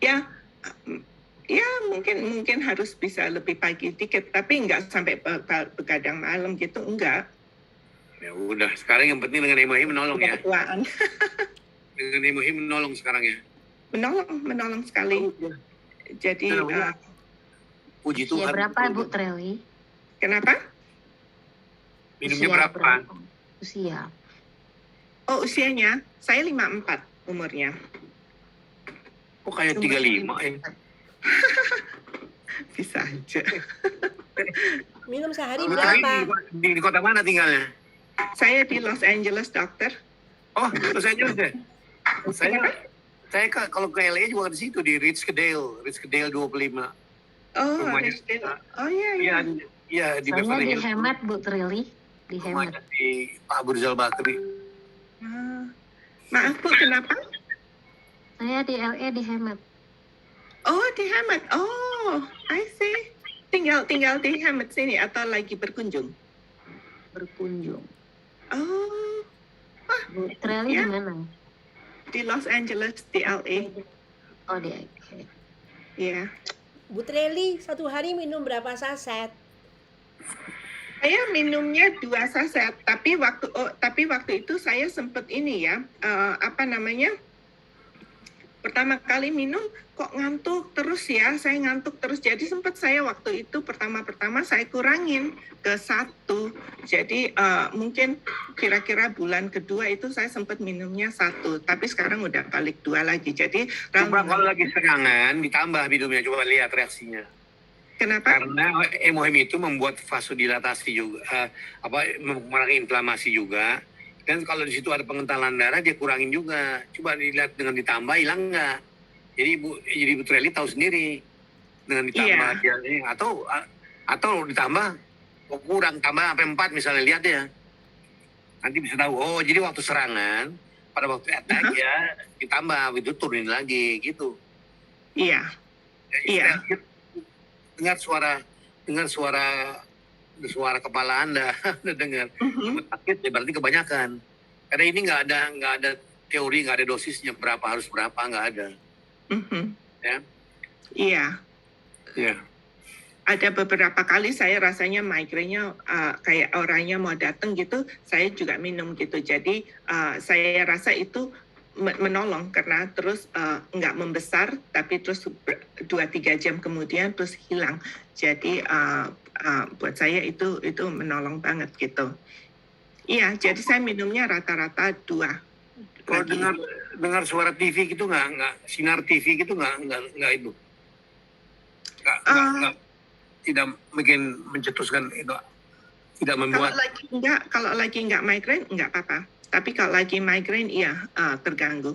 Ya mungkin harus bisa lebih pagi dikit, tapi enggak sampai begadang malam gitu, enggak. Ya udah, sekarang yang penting dengan hemohim menolong ya. Ketuaan. Dengan hemohim menolong sekarang ya. Menolong sekali. Jadi puji Usia Tuhan. berapa Bu Treli? kenapa? Minumnya Usia berapa? Usia. Oh, usianya saya 54 umurnya. Kok kayak 35 ya? Bisa aja. Minum sehari Di, berapa? di kota mana tinggalnya? Saya di Los Angeles, dokter. Oh, Los Angeles ya? Saya kalau ke LA juga di situ, di Richdale 25. Oh, Rumahnya. oh iya. Iya, di Saya Beverly di Hills. Hemat Bu Treli. Di Hemat. Rumahnya di Pak Burzal Bakri. Maaf Bu, kenapa? Saya di LA di Hemat. Oh, di Hamad. Oh, I see. Tinggal di Hamad sini atau lagi berkunjung? Berkunjung. Oh, Bu Treli Ya. di mana? di Los Angeles, di LA. Oh, di LA. Iya. Bu Treli satu hari minum berapa saset? Saya minumnya 2 saset, tapi waktu itu saya sempat ini ya, pertama kali minum kok ngantuk terus ya, saya ngantuk terus. Jadi sempat saya waktu itu pertama saya kurangin ke 1. Jadi mungkin kira-kira bulan kedua itu saya sempat minumnya 1, tapi sekarang udah balik 2 lagi. Jadi Coba kalau lagi serangan ditambah minumnya, coba lihat reaksinya. kenapa? Karena hemohem itu membuat vasodilatasi juga, mengurangi inflamasi juga. Dan kalau di situ ada pengentalan darah, dia kurangin juga. Coba dilihat dengan ditambah, hilang nggak? Jadi Ibu Treli tahu sendiri dengan ditambah dia, atau ditambah, kok kurang, tambah sampai 4 misalnya, lihat ya. Nanti bisa tahu. Oh, jadi waktu serangan, pada waktu attack ya ditambah, itu turunin lagi gitu. Iya. Iya. Dengar suara kepala Anda, dengar sakit ya berarti kebanyakan. Karena ini nggak ada teori, nggak ada dosisnya harus berapa, nggak ada. Ya. Iya. Ya. Ada beberapa kali saya rasanya migrainnya kayak orangnya mau datang gitu, saya juga minum gitu. Jadi saya rasa itu menolong karena terus nggak membesar, tapi terus 2-3 jam kemudian terus hilang. Jadi buat saya itu menolong banget gitu. Iya, jadi saya minumnya rata-rata 2. Kalau dengar suara TV gitu nggak sinar TV gitu nggak itu nggak tidak mungkin mencetuskan itu, tidak membuat. Kalau lagi nggak migrain nggak apa-apa. Tapi kalau lagi migrain iya terganggu.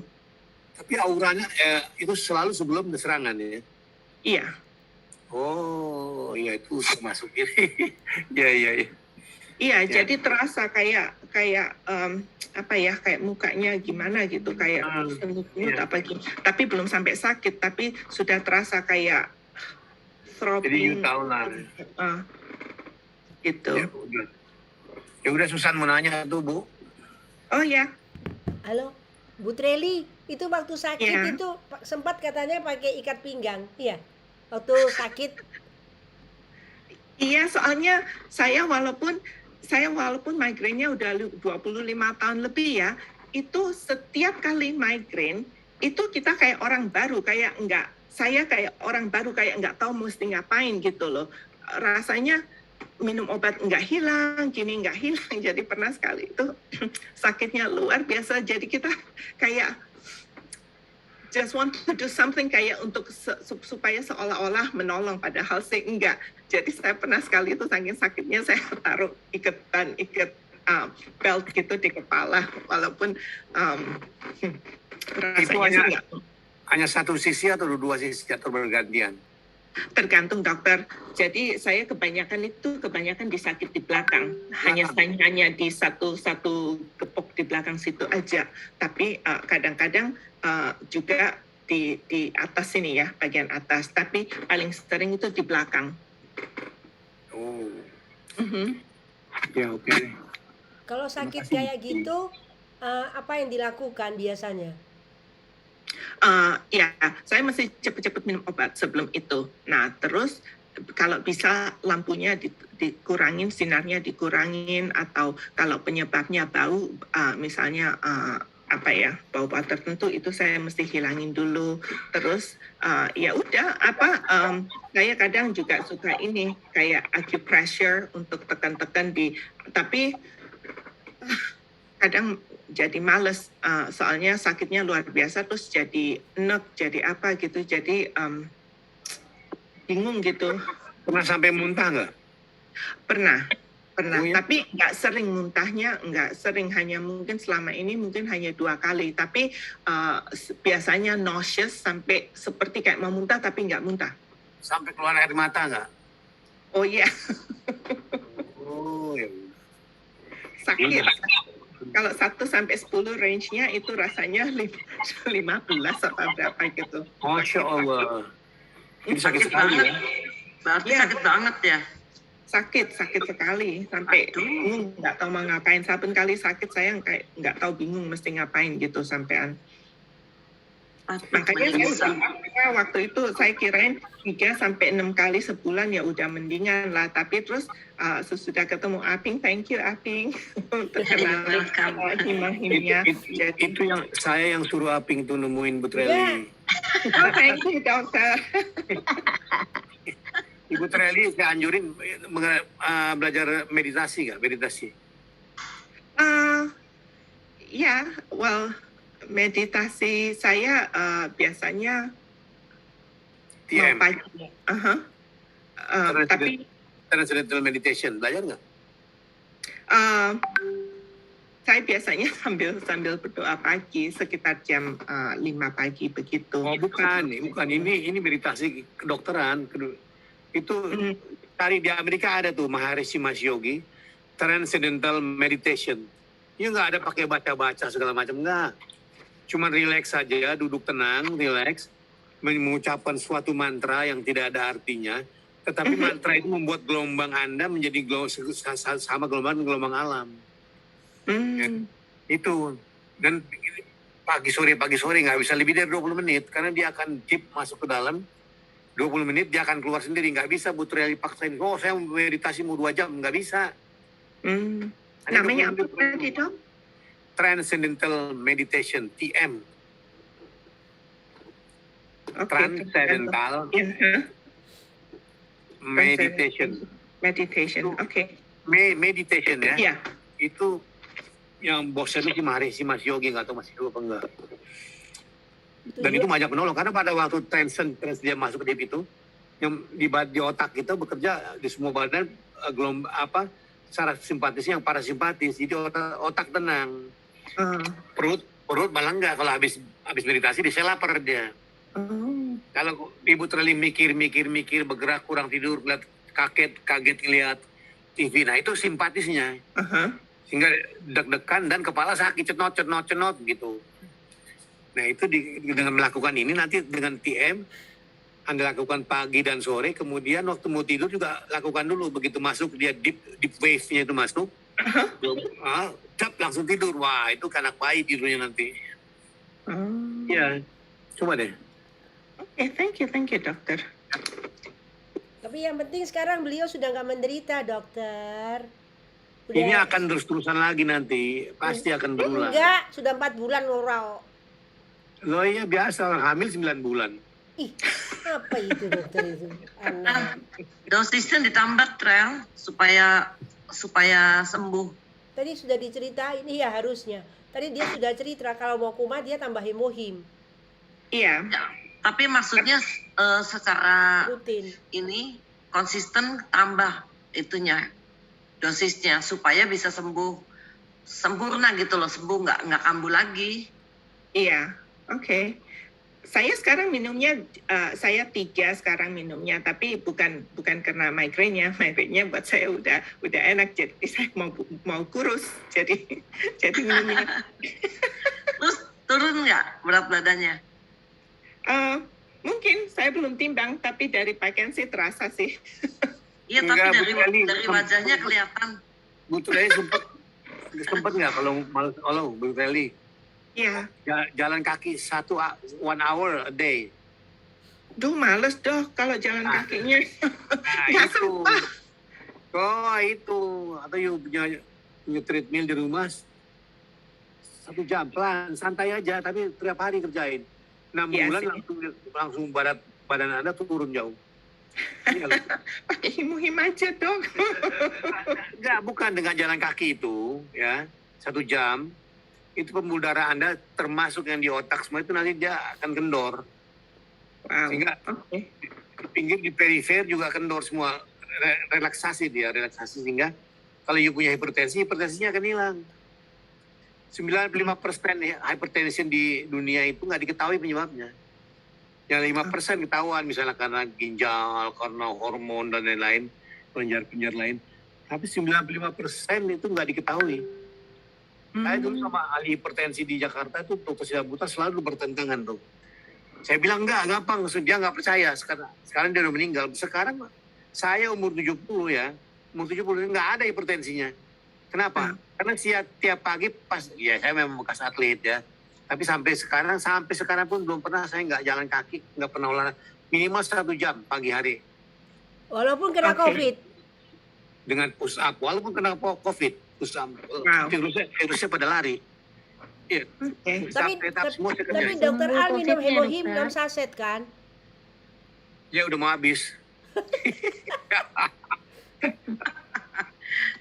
Tapi auranya itu selalu sebelum serangan ya. Iya. Oh, iya itu termasuk ini. Iya. Iya, jadi terasa kayak kayak mukanya gimana gitu, kayak semut apa gitu. Tapi belum sampai sakit, tapi sudah terasa kayak throbbing. Jadi tahu lah. Gitu. Ya udah Susan mau nanya tuh Bu. Oh ya. Halo, Bu Treli, itu waktu sakit Ya. itu sempat katanya pakai ikat pinggang, iya? Waktu sakit. Iya, soalnya saya walaupun migrainnya udah 25 tahun lebih ya, itu setiap kali migrain itu kita kayak orang baru, kayak orang baru kayak nggak tahu mesti ngapain gitu loh. Rasanya minum obat nggak hilang, gini nggak hilang. Jadi pernah sekali itu sakitnya luar biasa. Jadi kita kayak just want to do something kayak untuk supaya seolah-olah menolong, padahal sih enggak. Jadi saya pernah sekali itu saking sakitnya saya taruh ikat belt gitu di kepala, walaupun Itu rasanya hanya satu sisi atau 2 sisi atau bergantian? tergantung dokter. Jadi saya kebanyakan di sakit di belakang, hanya di satu gepok di belakang situ aja. Tapi kadang-kadang juga di atas sini ya, bagian atas. Tapi paling sering itu di belakang. Oh. Mhm. Ya oke. Kalau sakit kayak gitu, apa yang dilakukan biasanya? Ya, saya mesti cepat-cepat minum obat sebelum itu. Nah, terus kalau bisa lampunya dikurangin, sinarnya dikurangin, atau kalau penyebabnya bau, misalnya bau tertentu itu saya mesti hilangin dulu. Terus ya udah saya kadang juga suka ini kayak acupressure untuk tekan-tekan tapi kadang jadi males, soalnya sakitnya luar biasa, terus jadi enek, jadi apa gitu, jadi bingung gitu. Pernah sampai muntah nggak? Pernah, Oh, ya? tapi nggak sering muntahnya, nggak sering, mungkin selama ini hanya 2 kali, tapi biasanya nauseous sampai seperti kayak mau muntah tapi nggak muntah. Sampai keluar air mata nggak? Oh iya, Oh ya. sakit. Kalau 1 sampai 10 range-nya itu rasanya 15 atau berapa gitu. Masya Allah. Itu sakit Sakit sekali banget. ya. Berarti Ya. sakit banget ya. Sakit sekali, sampai bingung nggak tahu mau ngapain. Saben kali sakit saya kayak nggak tahu, bingung mesti ngapain gitu sampean. Makanya Bisa. saya waktu itu saya kirain 3 sampai 6 kali sebulan ya udah mendingan lah. Tapi terus sesudah ketemu Aping, thank you Aping untuk kenal Welcome. hima-himnya. Itu yang saya yang suruh Aping tuh nemuin Bu Treli. Ya. Oh, thank you dokter. Ibu Treli saya anjurin belajar meditasi nggak? Meditasi. Ya, well, meditasi saya biasanya TM. mau pagi. Tapi Transcendental meditation. Belajar nggak? saya biasanya sambil berdoa pagi sekitar jam 5 pagi begitu. Oh bukan. Ini meditasi kedokteran. Itu cari di Amerika ada tuh Maharishi Mahesh Yogi, Transcendental Meditation. Ini nggak ada pakai baca-baca segala macam, nggak. Cuma relax saja, duduk tenang, relax, mengucapkan suatu mantra yang tidak ada artinya. Tetapi mantra itu membuat gelombang Anda menjadi sama gelombang alam. Itu. Dan pagi sore nggak bisa lebih dari 20 menit karena dia akan deep masuk ke dalam. 20 menit dia akan keluar sendiri, nggak bisa Bu Treli paksain. Oh saya meditasi mau 2 jam, nggak bisa. Namanya apa tadi dok? Transcendental Meditation, TM. Transcendental Meditation. Meditation, oke. Meditation ya. Iya. Itu yang bosnya itu si Maharishi Mahesh Yogi, nggak tahu masih hidup apa enggak. Dan itu banyak menolong karena pada waktu trans dia masuk ke deep itu, yang di otak kita bekerja di semua badan saraf simpatis yang parasimpatis, jadi otak tenang. Perut malah enggak, kalau habis meditasi dia lapar dia. Kalau Ibu Treli mikir bergerak kurang tidur, lihat kaget lihat TV, nah itu simpatisnya. Sehingga deg-degan dan kepala sakit, cenot gitu. Nah itu dengan melakukan ini nanti dengan TM Anda lakukan pagi dan sore, kemudian waktu mau tidur juga lakukan dulu. Begitu masuk dia deep wave-nya itu masuk, langsung tidur. Wah itu anak bayi tidurnya nanti. Ya, coba deh. Oke, thank you dokter. Tapi yang penting sekarang beliau sudah nggak menderita, dokter. Ini akan terus-terusan lagi nanti, pasti akan berulang. Enggak, sudah 4 bulan oral. Loh iya biasa, orang hamil 9 bulan. Ih, apa itu dokter itu? Aneh. Dosisnya ditambah Trel supaya sembuh. Tadi sudah diceritain, iya harusnya. Tadi dia sudah cerita kalau mau kumat dia tambah hemohim. Iya. Ya, tapi maksudnya secara Rutin. ini konsisten tambah itunya dosisnya supaya bisa sempurna gitu loh, sembuh nggak kambuh lagi. Iya, oke. Saya sekarang minumnya, saya 3 sekarang minumnya, tapi bukan karena migrainnya buat saya udah enak, jadi saya mau kurus, jadi minumnya. Terus turun nggak berat badannya? Mungkin saya belum timbang, tapi dari pakaian sih terasa sih. Iya, tapi Enggak, dari Bu Treli, wajahnya kelihatan. Bu Treli sempet nggak kalau Bu Treli Iya. jalan kaki 1 hour a day? Duh, males dok kalau jalan kakinya. Nah Nggak itu. sempat. Oh itu. Atau you punya treadmill di rumah 1 jam pelan, santai aja, tapi tiap hari kerjain. 6 Iya bulan sih. langsung badan Anda turun jauh. Iya loh. Pakai him aja dok. Enggak, bukan dengan jalan kaki itu ya 1 jam. Itu pembuluh darah Anda termasuk yang di otak semua itu nanti dia akan kendor. Wow. Sehingga di pinggir, di perifer juga kendor semua. Relaksasi sehingga kalau you punya hipertensinya akan hilang. 95% hypertension di dunia itu nggak diketahui penyebabnya. Yang 5% ketahuan misalnya karena ginjal, karena hormon dan lain-lain, penjar lain. Tapi 95% itu nggak diketahui. Saya dulu sama ahli hipertensi di Jakarta itu Dr. Sidabuta selalu bertentangan tuh. Saya bilang enggak, gampang. Dia nggak percaya. Sekarang dia udah meninggal. Sekarang saya umur 70 ya. Umur 70 nggak ada hipertensinya. Kenapa? Karena tiap pagi saya memang bekas atlet ya. Tapi sampai sekarang pun belum pernah saya nggak jalan kaki, nggak pernah olahraga. Minimal 1 jam pagi hari Walaupun kena Oke. COVID. dengan push up. Walaupun kena COVID, push up. Wow. Virusnya pada lari. Iya. Oke. Push up, Tapi tetap semua saya tapi kerjain. dokter Sembuh Al minum COVID-nya, hemohim dokter. 6 saset kan? Ya udah mau habis.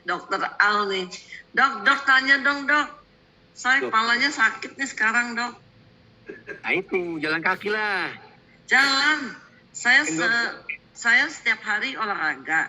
Dokter Al nih. Dok tanya dong dok. Saya Dok. kepalanya sakit nih sekarang dok. Nah itu, jalan kaki lah. Jalan. Enggak. Saya setiap hari olahraga.